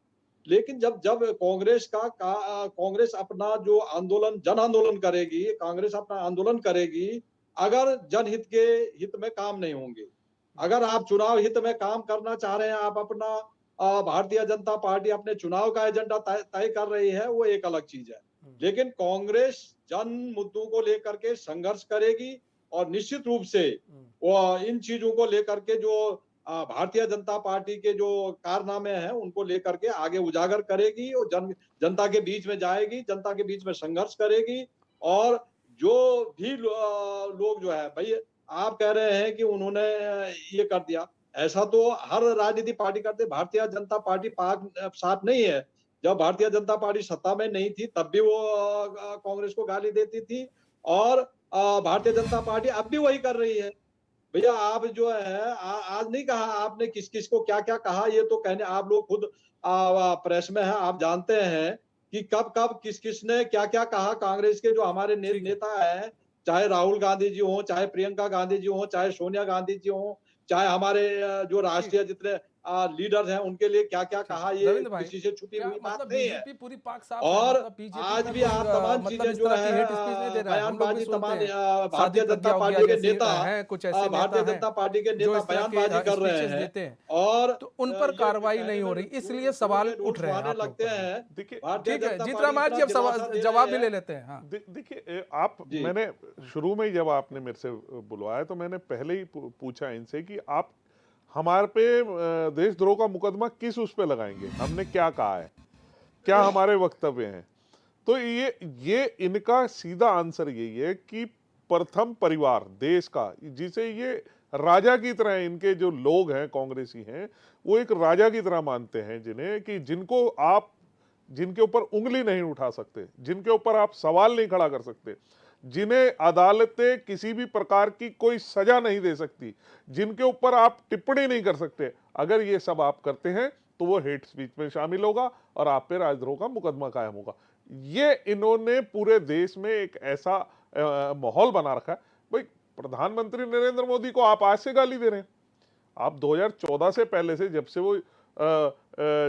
लेकिन जब जब कांग्रेस अपना जो आंदोलन, जन आंदोलन करेगी, कांग्रेस अपना आंदोलन करेगी, अगर जनहित के हित में काम नहीं होंगे, अगर आप चुनाव हित में काम करना चाह रहे हैं, आप अपना भारतीय जनता पार्टी अपने चुनाव का एजेंडा तय कर रही है, वो एक अलग चीज है। लेकिन कांग्रेस जन मुद्दों को लेकर के संघर्ष करेगी, और निश्चित रूप से वो इन चीजों को लेकर के जो भारतीय जनता पार्टी के जो कारनामे हैं उनको लेकर के आगे उजागर करेगी, और जनता के बीच में जाएगी, जनता के बीच में संघर्ष करेगी। और जो भी लोग जो है, भाई आप कह रहे हैं कि उन्होंने ये कर दिया, ऐसा तो हर राजनीति पार्टी करते। भारतीय जनता पार्टी पाक साफ नहीं है। जब भारतीय जनता पार्टी सत्ता में नहीं थी तब भी वो कांग्रेस को गाली देती थी, और भारतीय जनता पार्टी अब भी वही कर रही है। भैया आप जो है आज नहीं कहा आपने किस किस को क्या क्या कहा, ये तो कहने आप लोग खुद प्रेस में है, आप जानते हैं कि कब कब किस किस ने क्या क्या कहा। कांग्रेस के जो हमारे नेता हैं, चाहे राहुल गांधी जी हो, चाहे प्रियंका गांधी जी हो, चाहे सोनिया गांधी जी हो, चाहे हमारे जो राष्ट्रीय जितने लीडर्स हैं, उनके लिए क्या क्या कहा, ये रविंद्र भाई, किसी से छुपी क्या हुई बात मतलब नहीं है। बीजेपी पूरी पाक साफ है, और मतलब बीजेपी आज में भी कोई, आप तमाम मतलब चीजें इस जो तरह की है हेट स्पीच नहीं दे रहा है, हम लोग भी बयानबाजी, सुनते तमाम हैं। भारतीय सादिक जनता प्रज्ञा हो पार्टी गया, के जैसे नेता हैं कुछ ऐसे भारतीय नेता जनता पार्टी के जो नेता इस तरह के बयानबाजी कर रहे स्पीचेस देते हैं, हैं, और तो उन पर ये कार्रवाई कहने नहीं हो में रही, इसलिए सवाल उठ रहे हैं आप लोग लगते पर। हैं। देखिए भारतीय ठीक है जनता जीतराम पार्टी मार जी, अब इतना दिलासा दे जवाब रही भी है। ले लेते हैं। हाँ देखिए आप, जी। मैंने शुरू में ही जब आपने मेरे से बुलवाया तो मैंने पहले ही पूछा इनसे कि आप हमारे पे देशद्रोह का मुकदमा किस उस पे लगाएंगे, हमने क्या कहा है, क्या हमारे वक्तव्य हैं। तो ये इनका सीधा आंसर यही है कि प्रथम परिवार देश का, जिसे ये राजा की तरह, इनके जो लोग हैं कांग्रेसी हैं वो एक राजा की तरह मानते हैं जिन्हें, कि जिनको आप, जिनके ऊपर उंगली नहीं उठा सकते, जिनके ऊपर आप सवाल नहीं खड़ा कर सकते, जिन्हें अदालतें किसी भी प्रकार की कोई सजा नहीं दे सकती, जिनके ऊपर आप टिप्पणी नहीं कर सकते, अगर ये सब आप करते हैं तो वो हेट स्पीच में शामिल होगा और आप पे राजद्रोह का मुकदमा कायम होगा। ये इन्होंने पूरे देश में एक ऐसा माहौल बना रखा है। भाई प्रधानमंत्री नरेंद्र मोदी को आप आज से गाली दे रहे हैं, आप 2014 से पहले से, जब से वो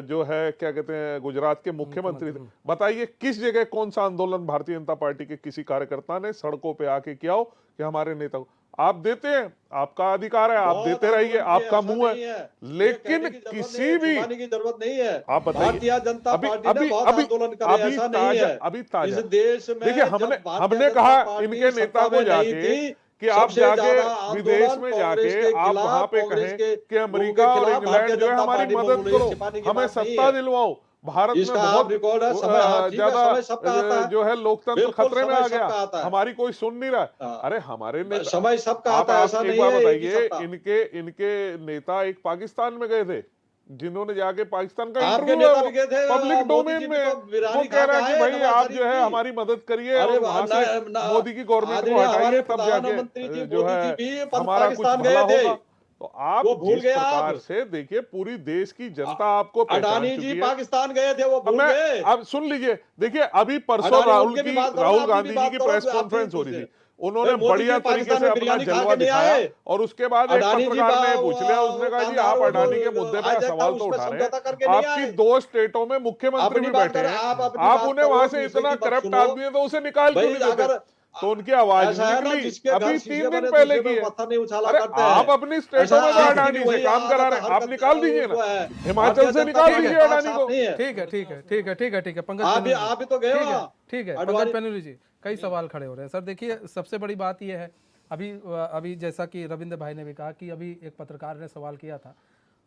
जो है क्या कहते हैं गुजरात के मुख्यमंत्री थे, बताइए किस जगह कौन सा आंदोलन भारतीय जनता पार्टी के किसी कार्यकर्ता ने सड़कों पे आके किया हो कि हमारे नेता को आप देते हैं, आपका अधिकार है, आप देते रहिए, आपका मुंह है, लेकिन किसी भी की जरूरत नहीं है। आप बताइए, भारतीय जनता अभी पार्टी ने अभी बहुत अभी आंदोलन करे, अभी ऐसा नहीं ताजा, है। अभी ताजा इस देश में देखिए, जब हमने भारतीय हमने जनता कहा पार्टी इनके नेता सत्ता को में नहीं जाके थी, कि आप सबसे जाके ज्यादा विदेश आंदोलन में कांग्रेस जाके के आप खिलाफ, वहां पे कांग्रेस कहें के कि लोगों अमेरिका के और खिलाफ इंग्लैंड भारतीय जो है जनता हमारी पार्टी में मदद उंगली करो, छिपाने की हमें बात नहीं सत्ता है। दिलवाओ। भारत में इसका बहुत आप रिकॉर्ड है, समय हाँ, ठीक है, ज्यादा समय सबका आता है। जो है लोकतंत्र बिल्कुल, खतरे में समय आ सबका गया, आता है। हमारी कोई सुन नहीं रहा। हाँ। अरे हमारे नेता, समय सबका आप आता है, ऐसा एक नहीं बात है एक ही बताइए, सत्ता। इनके नेता एक पाकिस्तान में गए थे, जिन्होंने जाके पाकिस्तान का आपके इंटरव्यू नेता भी गए थे, पब्लिक मोदी डोमेन जी में, भी तो वो बिरयानी कह रहा है खा कि के भाई आए आप नवाज जो है शरीफ हमारी मदद करिए अरे और वहां से मोदी की गवर्नमेंट को आदरणीय हटाइए, हमारे तब जाके प्रधानमंत्री जी जो मोदी है जी भी हमारा कुछ पाकिस्तान भला गए थे। होगा। तो आप वो भूल जिस गए प्रकार आप। से देखिए, पूरी देश की जनता आपको पहचान अडानी चुकी जी है। पाकिस्तान गए थे, वो भूल गए। अब सुन लीजिए, देखिए अभी परसों अडानी राहुल उनके भी की बात करो, राहुल आपकी भी गांधी जी बात की करो, प्रेस आपकी कॉन्फ्रेंस हो रही दूसरे। थी, उन्होंने मोदी जी बढ़िया तरीके पाकिस्तान से में अपना बिरयानी खा जलवा के नहीं दिखाया आए। और उसके बाद एक अडानी जी पत्रकार ने पूछ लिया, उसने कहा जी आप अडानी के मुद्दे पर हाईजैक था, सवाल तो उसमें उठा रहे समझौता हैं, करके नहीं आपकी आए। 2 स्टेटों में मुख्यमंत्री अपनी भी बात बैठे कर, हैं, आप अपनी आप बात उन्हें करो, वहां से दूसरे इतना की बात करप्ट सुनो। आदमी है तो उसे निकाल क्यों भाई नहीं देते? अगर तो उनकी आवाज ऐसा है ना, निकली जिसके अभी घर 3 शीशे दिन बने, पहले दूसरे की में है। पत्थर नहीं उछाला अरे करते आप हैं। अपनी स्टेटों में तो ऐसा अडानी से वही काम करा रहे हैं, आप निकाल दीजिए ना, हिमाचल से निकाल दीजिए अडानी को। ठीक है ठीक है ठीक है ठीक है ठीक है पंकज आप पेनुल जी, भी तो गए ठीक है वहाँ। ठीक है पंकज पेनुल जी, कई सवाल खड़े हो रहे हैं सर। देखिए सबसे बड़ी बात यह है, अभी जैसा कि रविंद्र भाई ने भी कहा कि अभी एक पत्रकार ने सवाल किया था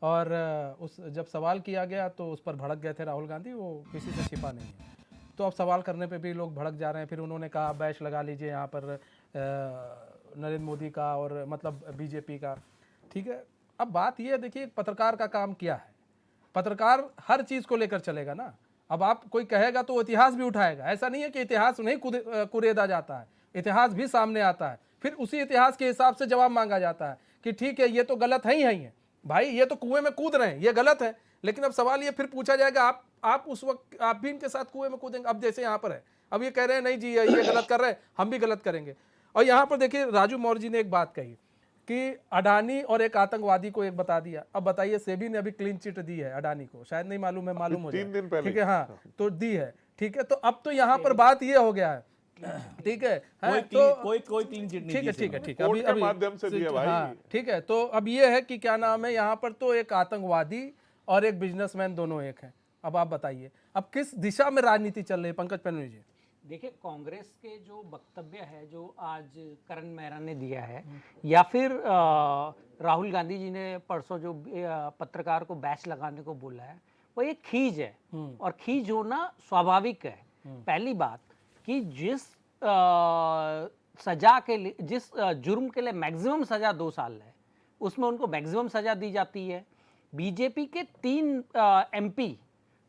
और उस जब सवाल किया गया तो उस पर भड़क गए थे राहुल गांधी, वो किसी से छिपा नहीं है। तो अब सवाल करने पे भी लोग भड़क जा रहे हैं। फिर उन्होंने कहा बैच लगा लीजिए यहाँ पर नरेंद्र मोदी का और मतलब बीजेपी का। ठीक है, अब बात ये है, देखिए पत्रकार का काम क्या है, पत्रकार हर चीज़ को लेकर चलेगा ना। अब आप कोई कहेगा तो वो इतिहास भी उठाएगा, ऐसा नहीं है कि इतिहास नहीं कुरेदा जाता है, इतिहास भी सामने आता है, फिर उसी इतिहास के हिसाब से जवाब मांगा जाता है कि ठीक है ये तो गलत है ही है भाई, ये तो कुएं में कूद रहे हैं, ये गलत है। लेकिन अब सवाल ये फिर पूछा जाएगा आप उस वक्त आप भी इनके साथ कुएं में कूदेंगे। अब जैसे यहाँ पर है, अब ये कह रहे हैं नहीं जी ये गलत कर रहे हैं, हम भी गलत करेंगे। और यहाँ पर देखिए राजू मौर्य जी ने एक बात कही कि अडानी और एक आतंकवादी को एक बता दिया। अब बताइए सेबी ने अभी क्लीन चिट दी है अडानी को, शायद नहीं मालूम है, मालूम हो 3 दिन जाए, पहले। ठीक है, हाँ तो दी है, ठीक है। तो अब तो यहाँ पर बात ये हो गया है, ठीक है, तो कोई क्लीन चिट नहीं ठीक है दी ठीक है इसमें। ठीक है, कोर्ट के माध्यम से दिया भाई। हाँ ठीक है। तो अब ये है कि क्या नाम है, यहाँ पर तो एक आतंकवादी और एक बिजनेसमैन दोनों एक हैं। अब आप बताइए अब किस दिशा में राजनीति चल रही है पंकज पेनुल जी? देखिए कांग्रेस के जो वक्तव्य है जो आज करण मेहरा ने दिया है या फिर राहुल गांधी जी ने परसों जो पत्रकार को बैच लगाने को बोला है, वो एक खींच है और खींच होना स्वाभाविक है। पहली बात कि जिस सजा के लिए, जिस जुर्म के लिए मैक्सिमम सजा 2 साल है, उसमें उनको मैक्सिमम सजा दी जाती है। बीजेपी के 3 एमपी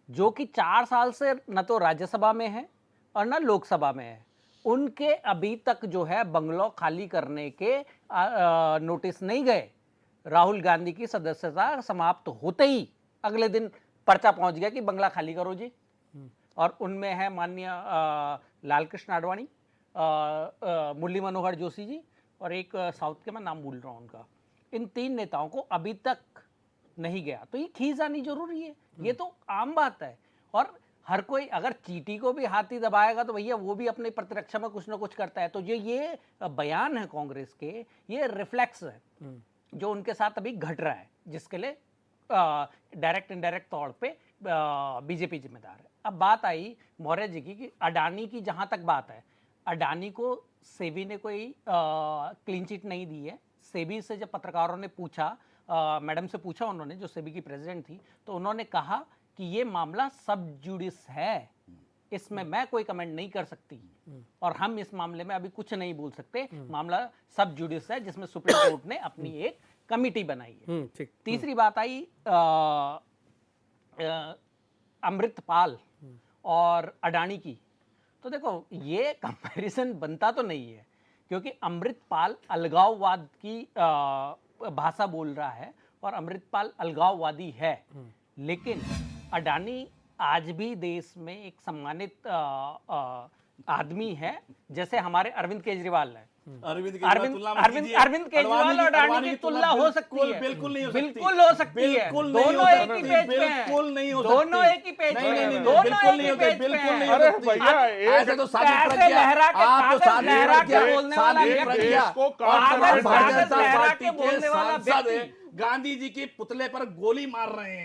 जो कि 4 साल से न तो राज्यसभा में है और न लोकसभा में है, उनके अभी तक जो है बंगलो खाली करने के नोटिस नहीं गए। राहुल गांधी की सदस्यता समाप्त होते ही अगले दिन पर्चा पहुंच गया कि बंगला खाली करो जी। और उनमें है माननीय लालकृष्ण आडवाणी, मुरली मनोहर जोशी जी और एक साउथ के, मैं नाम भूल रहा हूँ उनका। इन 3 नेताओं को अभी तक नहीं गया, तो ये खींच आनी जरूरी है, ये तो आम बात है। और हर कोई अगर चींटी को भी हाथी दबाएगा तो भैया वो भी अपनी प्रतिरक्षा में कुछ ना कुछ करता है। तो ये बयान है कांग्रेस के, ये रिफ्लेक्स है जो उनके साथ अभी घट रहा है, जिसके लिए डायरेक्ट इनडायरेक्ट तौर पे बीजेपी जिम्मेदार है। अब बात आई मौर्य जी की कि अडानी की, जहां तक बात है, अडानी को सेबी ने कोई क्लीन चिट नहीं दी है। सेबी से जब पत्रकारों ने पूछा, मैडम से पूछा उन्होंने, जो सेबी की प्रेसिडेंट थी, तो उन्होंने कहा कि ये मामला सब जुडिस है, इसमें मैं कोई कमेंट नहीं कर सकती और हम इस मामले में अभी कुछ नहीं बोल सकते। मामला सब जुडिस है जिसमें सुप्रीम कोर्ट ने अपनी एक कमिटी बनाई है। ठीक। तीसरी बात आई अमृतपाल और अडानी की। तो देखो ये कंपैरिजन बनता तो नहीं है, क्योंकि अमृतपाल अलगाववाद की भाषा बोल रहा है और अमृतपाल अलगाववादी है, लेकिन अडानी आज भी देश में एक सम्मानित आदमी है, जैसे हमारे अरविंद केजरीवाल है। अरविंद केजरीवाल और अडानी की तुलना हो सकती है? बिल्कुल नहीं हो बिल्कुल हो सकती है। दोनों एक ही पेज पे हैं। बिल्कुल नहीं हो दोनों एक ही पेज पे हैं। दोनों एक ही पेज पे हैं। अरे भैया ऐसे तो साबित कर ऐसे दिया, लहरा के आप तो कागज साबित लहरा कर के दिया, बोलने वाला साबित व्यक्ति, कर दिया। इसको और कागज भारतीय लहरा जनता के पार्टी बोलने के वाला सांसद व्यक्ति गांधी जी के पुतले पर गोली मार रहे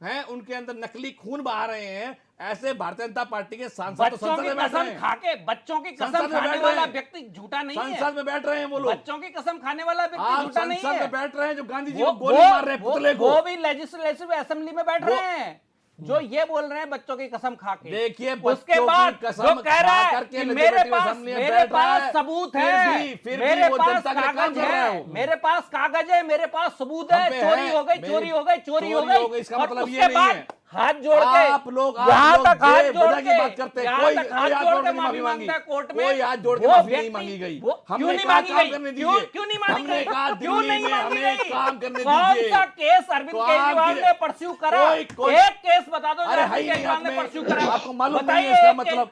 हैं, उनके अंदर नकली खून बहा रहे हैं, ऐसे भारतीय जनता पार्टी के सांसद तो बच्चों संसद की में बैठ रहे कसम हैं, खाके, बच्चों की संसद कसम में खाने बैठ वाला रहे हैं। व्यक्ति झूठा नहीं है। संसद में बैठ रहे हैं वो लोग, बच्चों की कसम खाने वाला व्यक्ति आप झूठा नहीं संसद है। में बैठ रहे हैं जो गांधी जी को गोली मार रहे हैं पुतले को। वो भी लेजिस्लेटिव असेंबली में बैठ रहे हैं जो ये बोल रहे हैं बच्चों की कसम खा के। देखिए उसके बाद जो कह रहा है कि मेरे पास सबूत है, मेरे पास कागज है, मेरे पास कागज है, मेरे पास सबूत है, चोरी हो गई, चोरी हो गई, चोरी हो गई। इसका और मतलब ये उसके नहीं बाद है हाथ जोड़ के आप लोग यहाँ तक हाथ जोड़ बेवजह की के बात करते हैं, यहाँ कोई तक हाथ हाथ जोड़ जोड़ के के माफी माफी मांगता है कोर्ट में। कोई हाथ जोड़ के वो माफी नहीं व्यक्ति- मांगी गई। वो हमने क्यों नहीं कहा मांगी काम गई? करने क्यों दीजिए। क्यों नहीं मांगी हमने गई? कहा क्यों दिल्ली नहीं में मांगी हमें गई? काम करने कौन दीजिए। सा केस अरविंद काम केजरीवाल की- ने परस्यू करा? कोई- एक केस बता दो जो अरे है अरविंद ही नहीं, केजरीवाल ने आपने- परस्यू करा। आपको मालूम नहीं बताइए है इसका एक मतलब।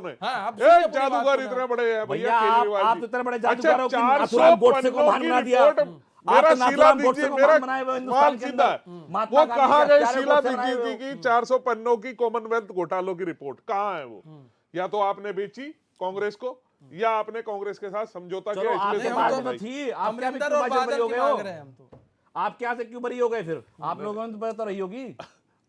वालों ने। हाँ, आप सुनिए एक पूरी बात जादूगर को इतने बड़े हैं भैया, आप तो इतने बड़े अच्छा, जादूगर हो कि 400 नाथुराम गोडसे को पन्नों महान की बना दिया। रिपोर्ट आप मेरा तो शीला नाथुराम गोडसे दीक्षित को मेरा महान बनाए हुए हिंदुस्तान सवाल के सीधा अंदर। है। महात्मा वो गांधी कहाँ के गई हत्यारे शीला गोडसे बनाए दीक्षित हुए जी हो। की 400 पन्नों की कॉमनवेल्थ घोटालों की रिपोर्ट कहाँ है वो? या तो आपने बेची कांग्रेस को, या आपने कांग्रेस के साथ समझौता चलो किया, आपने इसलिए बात सरकार तो बनाई। थी, आप क्या अमरिंदर क्यों और बाजी बरी बादल हो की गए हो? मांग रहे हैं हम तो। आप क्या से क्यों बरी हो गए फिर? आप लोगों ने तो रही होगी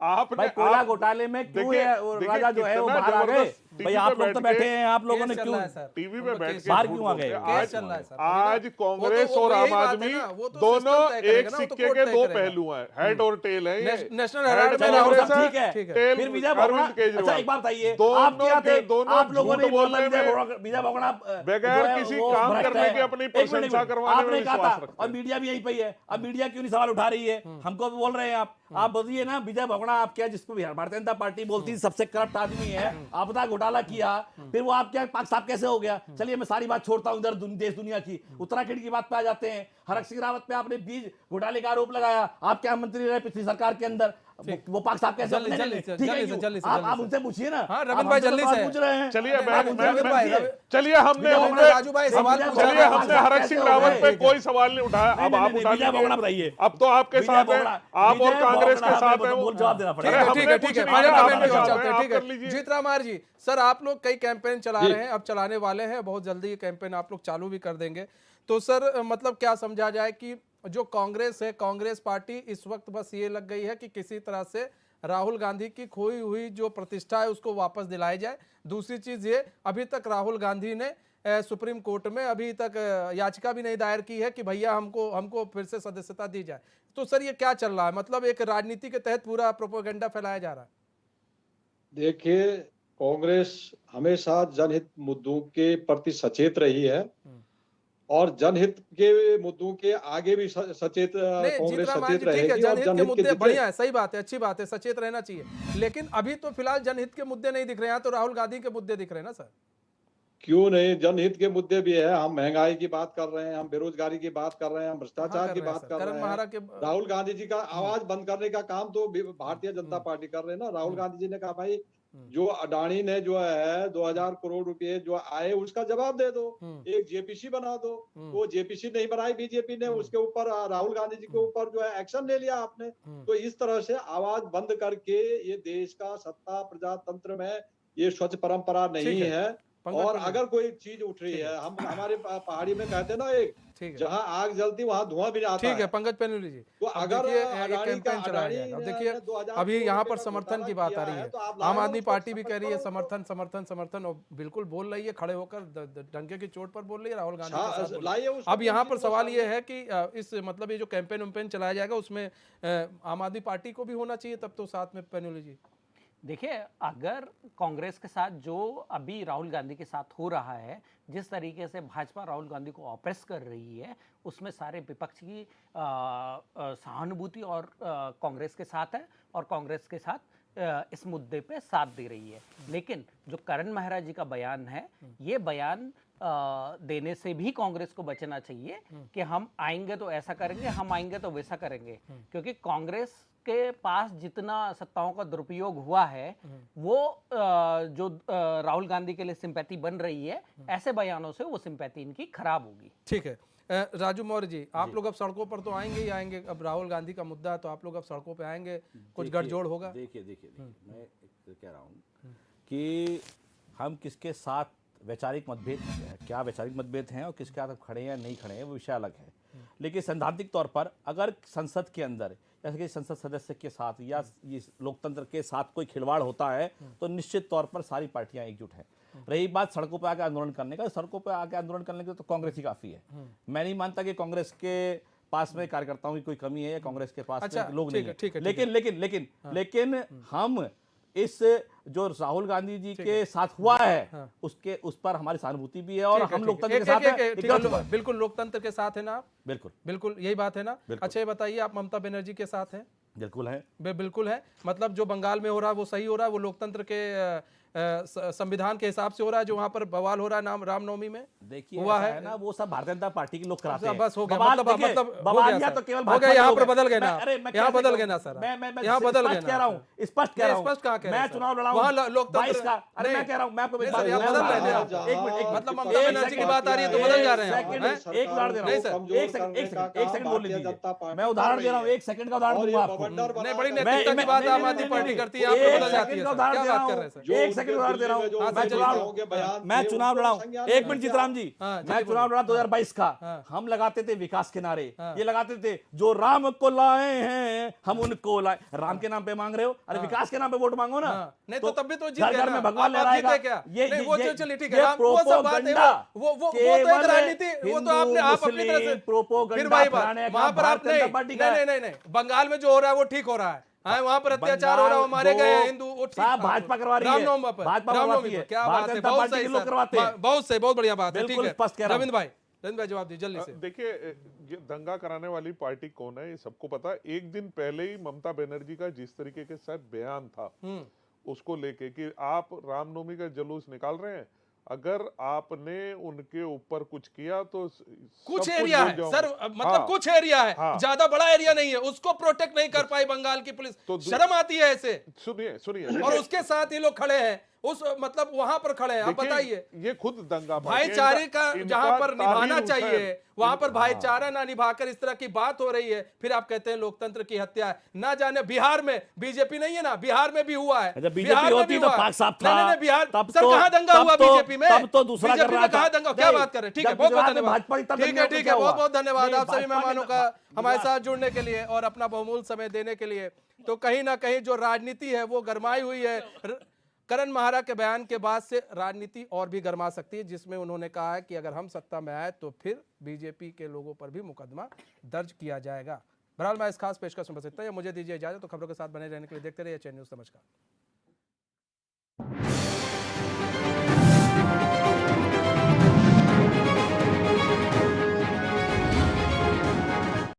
आपने भाई कोयला आप- घोटाले में क्यों देखिए- ये वो देखिए राजा जो है वो कितना बाहर आ गए? जबरदस्त- भाई आप लोग तो बैठे हैं, आप लोगों ने केस चल क्यों रहा है सर। टीवी पे बैठ के बाहर झूठ क्यों आ गए? बोलते हैं। केस आज चल रहा है सर। आज कांग्रेस वो और यही आम बात है आदमी ना, वो तो दोनों सिस्टम तय एक करेगा ना, वो तो सिक्के कोर्ट के तय दो करेगा। पहलू हैं, हेड और टेल है ये। नेशनल हेड हेराल्ड में चलिए, राहुल वो सब कांग्रेस ठीक है। ठीक है। टेल फिर विजय अरविंद भगोड़ा, केजरीवाल। अच्छा एक बात बताइए, दोनों आप क्या के थे? दोनों आप लोगों ने झूठ बोला बोलने में विजय भगोड़ा बगैर जो है किसी वो काम भ्रष्ट करने है। के अपनी एक मिनट, प्रशंसा करवाने में आपने कहा विश्वास था, रखते और हैं। मीडिया भी यही पे है। अब मीडिया क्यों नहीं सवाल उठा रही है? हमको भी बोल रहे हैं आप बताइए ना, विजय भगोड़ा आप क्या, जिसको भारतीय जनता पार्टी बोलती है सबसे करप्ट आदमी है, आपदा घोटाला किया, फिर वो आप क्या पाक साहब कैसे हो गया? चलिए मैं सारी बात छोड़ता हूं इधर देश दुनिया की, उत्तराखंड की बात पे आ जाते हैं। हरक सिंह रावत पे आपने बीज घोटाले का आरोप लगाया, आप क्या मंत्री रहे पिछली सरकार के अंदर, वो पाक साहब कैसे? जल्दी, नहीं, जल्दी नहीं, से, ठीक है, जल्दी से, क्यों? जल्दी से, आप जल्दी से। उनसे पूछिए ना। हाँ, आप रविंद्र हमसे भाई तो जल्दी सवाल से। पूछ रहे हैं। चलिए नहीं, मैं नहीं, रविंद्र भाई, चलिए हमने रविंद्र उनपे राजू भाई सवाल पूछ रहे चलिए हैं। हमने हरक सिंह रावत पे कोई सवाल नहीं उठाया, अब आप उठा विजय भगोड़ा बताइए। लीजिए। अब तो आपके साथ है, आप और कांग्रेस के साथ है, वो जवाब देना ठीक पड़ेगा। है, अरे ठीक हमने है, कुछ ठीक है, नहीं फाइनल किया, कमेंट की आपके ओर साथ चलते है, हैं, आप ठीक है। कर लीजिए। जीत रामार जी, सर आप लोग कई कैंपेन चला रहे हैं, अब चलाने वाले हैं, बहुत जल्दी ये कैंपेन आप लोग चालू भी कर देंगे। तो सर मतलब क्या समझा जाए कि जो कांग्रेस है, कांग्रेस पार्टी इस वक्त बस ये लग गई है कि किसी तरह से राहुल गांधी की खोई हुई जो प्रतिष्ठा है उसको वापस दिलाई जाए। दूसरी चीज ये, अभी तक राहुल गांधी ने सुप्रीम कोर्ट में अभी तक याचिका भी नहीं दायर की है कि भैया हमको फिर से सदस्यता दी जाए। तो सर ये क्या चल रहा है? मतलब एक राजनीति के तहत पूरा प्रोपेगेंडा फैलाया जा रहा है। देखिए, कांग्रेस हमेशा जनहित मुद्दों के प्रति सचेत रही है और जनहित के मुद्दों के आगे भी सचेत नहीं कांग्रेस जीतराम सचेत जी, ठीक है, रहेगी और जनहित के जनहित के मुद्दे जितने बढ़िया है, सही बात है, अच्छी बात है, सचेत रहना चाहिए। लेकिन अभी तो फिलहाल जनहित के मुद्दे नहीं दिख रहे हैं, तो राहुल गांधी के मुद्दे दिख रहे हैं ना सर। क्यों नहीं, जनहित के मुद्दे भी है। हम महंगाई की बात कर रहे हैं, हम बेरोजगारी की बात कर रहे हैं, हम भ्रष्टाचार की बात कर करण रहे महारा हैं। के राहुल गांधी जी का आवाज बंद करने का काम तो भारतीय जनता पार्टी कर रहे हैं ना। राहुल गांधी जी ने कहा भाई जो अडानी ने जो है 2000 करोड़ रुपए जो आए उसका जवाब दे दो, एक जेपीसी बना दो। वो जेपीसी नहीं बनाई बीजेपी ने, उसके ऊपर राहुल गांधी जी के ऊपर जो है एक्शन ले लिया आपने। तो इस तरह से आवाज बंद करके ये देश का सत्ता प्रजातंत्र में ये स्वच्छ परंपरा नहीं है। पंकज और पंकज। अगर कोई चीज उठ रही है, हम हमारे पहाड़ी में कहते हैं ना, एक ठीक है, जहां आग जलती वहां धुआं भी नहीं आता ठीक है पंकज पेनुली जी। तो अब अगर देखिए अडानी एक कैंपेन चलाया अडानी जाएगा। अब ने देखिए 2000 अभी करोड़ यहाँ रुपए पर का समर्थन घोटाला की बात किया आ रही है, है, तो आप आम लाए आदमी उसको पार्टी भी समर्थन कह रही है करो। समर्थन समर्थन समर्थन, और बिल्कुल बोल रही है, खड़े होकर डंके की चोट पर बोल रही है, राहुल गांधी के साथ बोल रही लाइए है। उसको अब यहाँ पर उसी को सवाल ये सामने। है कि इस मतलब ये जो कैंपेन वैम्पेन चलाया जाएगा उसमें आम आदमी पार्टी को भी होना चाहिए तब तो साथ में, पेनुली जी। देखिए, अगर कांग्रेस के साथ जो अभी राहुल गांधी के साथ हो रहा है, जिस तरीके से भाजपा राहुल गांधी को ऑप्रेस कर रही है, उसमें सारे विपक्ष की सहानुभूति और कांग्रेस के साथ है और कांग्रेस के साथ इस मुद्दे पे साथ दे रही है। लेकिन जो करण मेहरा जी का बयान है, ये बयान देने से भी कांग्रेस को बचना चाहिए कि हम आएंगे तो ऐसा करेंगे, हम आएंगे तो वैसा करेंगे। क्योंकि कांग्रेस के पास जितना सत्ताओं का दुरुपयोग हुआ है वो जो राहुल गांधी के लिए सिंपैथी बन रही है, ऐसे बयानों से वो सिंपैथी इनकी खराब होगी। ठीक है राजू मौर्य जी, आप लोग अब सड़कों पर तो आएंगे ही आएंगे। अब राहुल गांधी का मुद्दा है तो आप लोग अब सड़कों पे आएंगे, कुछ गठजोड़ होगा। देखिए मैं एक कह रहा हूँ कि हम किसके साथ वैचारिक मतभेद, क्या वैचारिक मतभेद हैं और किसके साथ खड़े हैं नहीं खड़े हैं वो विषय अलग है। लेकिन सैद्धांतिक तौर पर अगर संसद के अंदर जैसे कि संसद सदस्य के साथ या ये लोकतंत्र के साथ कोई खिलवाड़ होता है तो निश्चित तौर पर सारी पार्टियां एकजुट हैं। रही बात सड़कों पर आके आंदोलन करने का, सड़कों पर आके आंदोलन करने के तो कांग्रेस ही काफी है। मैं नहीं मानता कि कांग्रेस के पास में कार्यकर्ताओं की कोई कमी है या कांग्रेस के पास अच्छा, में लोग ठीक नहीं है, है। ठीक है, लेकिन लेकिन लेकिन लेकिन हम इस जो राहुल गांधी जी के साथ हुआ है उसके उस पर हमारी सहानुभूति भी है और हम लोकतंत्र के साथ हैं। बिल्कुल लोकतंत्र के साथ है ना आप? बिल्कुल बिल्कुल यही बात है ना। अच्छा ये बताइए, आप ममता बनर्जी के साथ हैं? बिल्कुल है, बिल्कुल है। मतलब जो बंगाल में हो रहा है वो सही हो रहा है, वो लोकतंत्र के संविधान के हिसाब से हो रहा है, जो वहां पर बवाल हो रहा है नाम रामनवमी में देखिए हुआ ऐसा है ना, वो सब भारतीय जनता पार्टी के लोग कराते हैं। बस हो गया, बवाल मतलब देखिए, हो बवाल गया या सर। तो केवल हो भाजपा गया, के यहाँ लोग पर हैं। बदल गए ना अरे आप। मैं यहाँ कैसे बदल कहूँ? गए ना सर। मैं यहाँ बदल गए स्पष्ट ना कह रहा सर। हूँ, स्पष्ट कह रहा हूँ। स्पष्ट कहाँ कह रहे हैं मैं सर? चुनाव लड़ा वहाँ हूँ लोकतंत्र 22 का। अरे नहीं। मैं कह रहा हूँ, मैं आपको नहीं सर, यहाँ बदल रहे हैं आप। एक मिनट मतलब ममता बनर्जी की बात आ रही है तो बदल जा रहे हैं आप, हैं? एक उदाहरण दे रहा नहीं हूँ, सर, एक सेकंड बोल लीजिए। मैं उदाहरण दे रहा हूँ, एक सेकंड का उदाहरण दूंगा आपको। नहीं, बड़ी नैतिकता की बात आम आदमी पार्टी करती है, आप लोग बदल जाती है सर। क्या बात कर रहे हैं सर? एक सेकंड उदाहरण दे रहा दिल्ली में जो हूँ, मैं नेताओं के बयान चुनाव मैं थे, चुनाव उनको लड़ा हूँ, संज्ञान एक में मिनट लिया। जीतराम जी, हाँ, मैं चुनाव लड़ा 2022 का, हम लगाते थे विकास के नारे, ये लगाते थे जो राम को लाए हैं हम उनको लाए। राम के नाम पे मांग रहे हो, अरे विकास के नाम पे वोट मांगो ना। नहीं तो तब भी तो जीत घर गए घर ना। में भगवान आप जीते लहराएगा। क्या? ये नहीं, वो तो चलिए ठीक है, ये वो सब बात है, प्रोपोगंडा वो तो एक राजनीति, वो तो आपने आप अपनी तरह से प्रोपोगंडा फिर वही बात, फैलाने का वहां पर आप भारतीय जनता नहीं पार्टी का है। नहीं बंगाल में जो हो रहा है वो ठीक हो रहा है। हाँ, वहां पर अत्याचार हो रहा है, वो मारे गए हैं हिंदू, वो ठीक साहब था। भाजपा करवा रही है, रामनवमी पर, भाजपा रामनवमी करवाती पर, है, क्या बात भारतीय है, जनता बहुत पार्टी सही के लोग सर, करवाते हैं। बहुत सही, बहुत बढ़िया बात है, ठीक बिल्कुल है। स्पष्ट कह रहा हूं। रविंद्र भाई जवाब दीजिए जल्दी से। देखिए, ये दंगा कराने वाली पार्टी कौन है ये सबको पता है। एक दिन पहले ही ममता बनर्जी का जिस तरीके के साथ बयान था उसको लेके कि आप रामनवमी का जुलूस निकाल रहे हैं, अगर आपने उनके ऊपर कुछ किया तो कुछ सब एरिया भूल है जाऊंगा। सर, मतलब हाँ, कुछ एरिया है, हाँ। ज्यादा बड़ा एरिया नहीं है, उसको प्रोटेक्ट नहीं कर पाई बंगाल की पुलिस। तो शर्म आती है ऐसे। सुनिए सुनिए, और देखिए, उसके साथ ये लोग खड़े हैं, उस मतलब वहां पर खड़े हैं। आप देखिए, बताइए, ये खुद दंगा पार्टी है, भाईचारे का इनका जहां पर निभाना ताहिर चाहिए हुसैन, वहां पर हाँ। भाईचारा ना निभाकर इस तरह की बात हो रही है, फिर आप कहते हैं लोकतंत्र की हत्या है। ना जाने बिहार में बीजेपी नहीं है ना, बिहार में भी हुआ है। अच्छा, बीजेपी बिहार में होती भी तो हुआ है। पाक साफ था। नहीं, बिहार तब सर तो- कहां दंगा तब हुआ तो- बीजेपी में? तब तो दूसरा बीजेपी कर रहा में कहां था। दंगा, क्या नहीं, बात कर रहे हैं? ठीक जब है, बहुत बहुत गुजरात में धन्यवाद। भाजपा की तब ठीक है, दंगा ठीक क्या है, हुआ? बहुत बहुत धन्यवाद नहीं, आप सभी भाजपा के मेहमानों का गुजरात- हमारे साथ जुड़ने के लिए और अपना बहुमूल्य समय देने के लिए। तो कहीं ना कहीं जो राजनीति है वो गरमाई हुई है। करण महारा के बयान के बाद से राजनीति और भी गर्मा सकती है, जिसमें उन्होंने कहा है कि अगर हम सत्ता में आए तो फिर बीजेपी के लोगों पर भी मुकदमा दर्ज किया जाएगा। बहरहाल मैं इस खास पेशकश में बस इतना ही। मुझे दीजिए इजाजत, तो खबरों के साथ बने रहने के लिए देखते रहिए चैन न्यूज़। नमस्कार।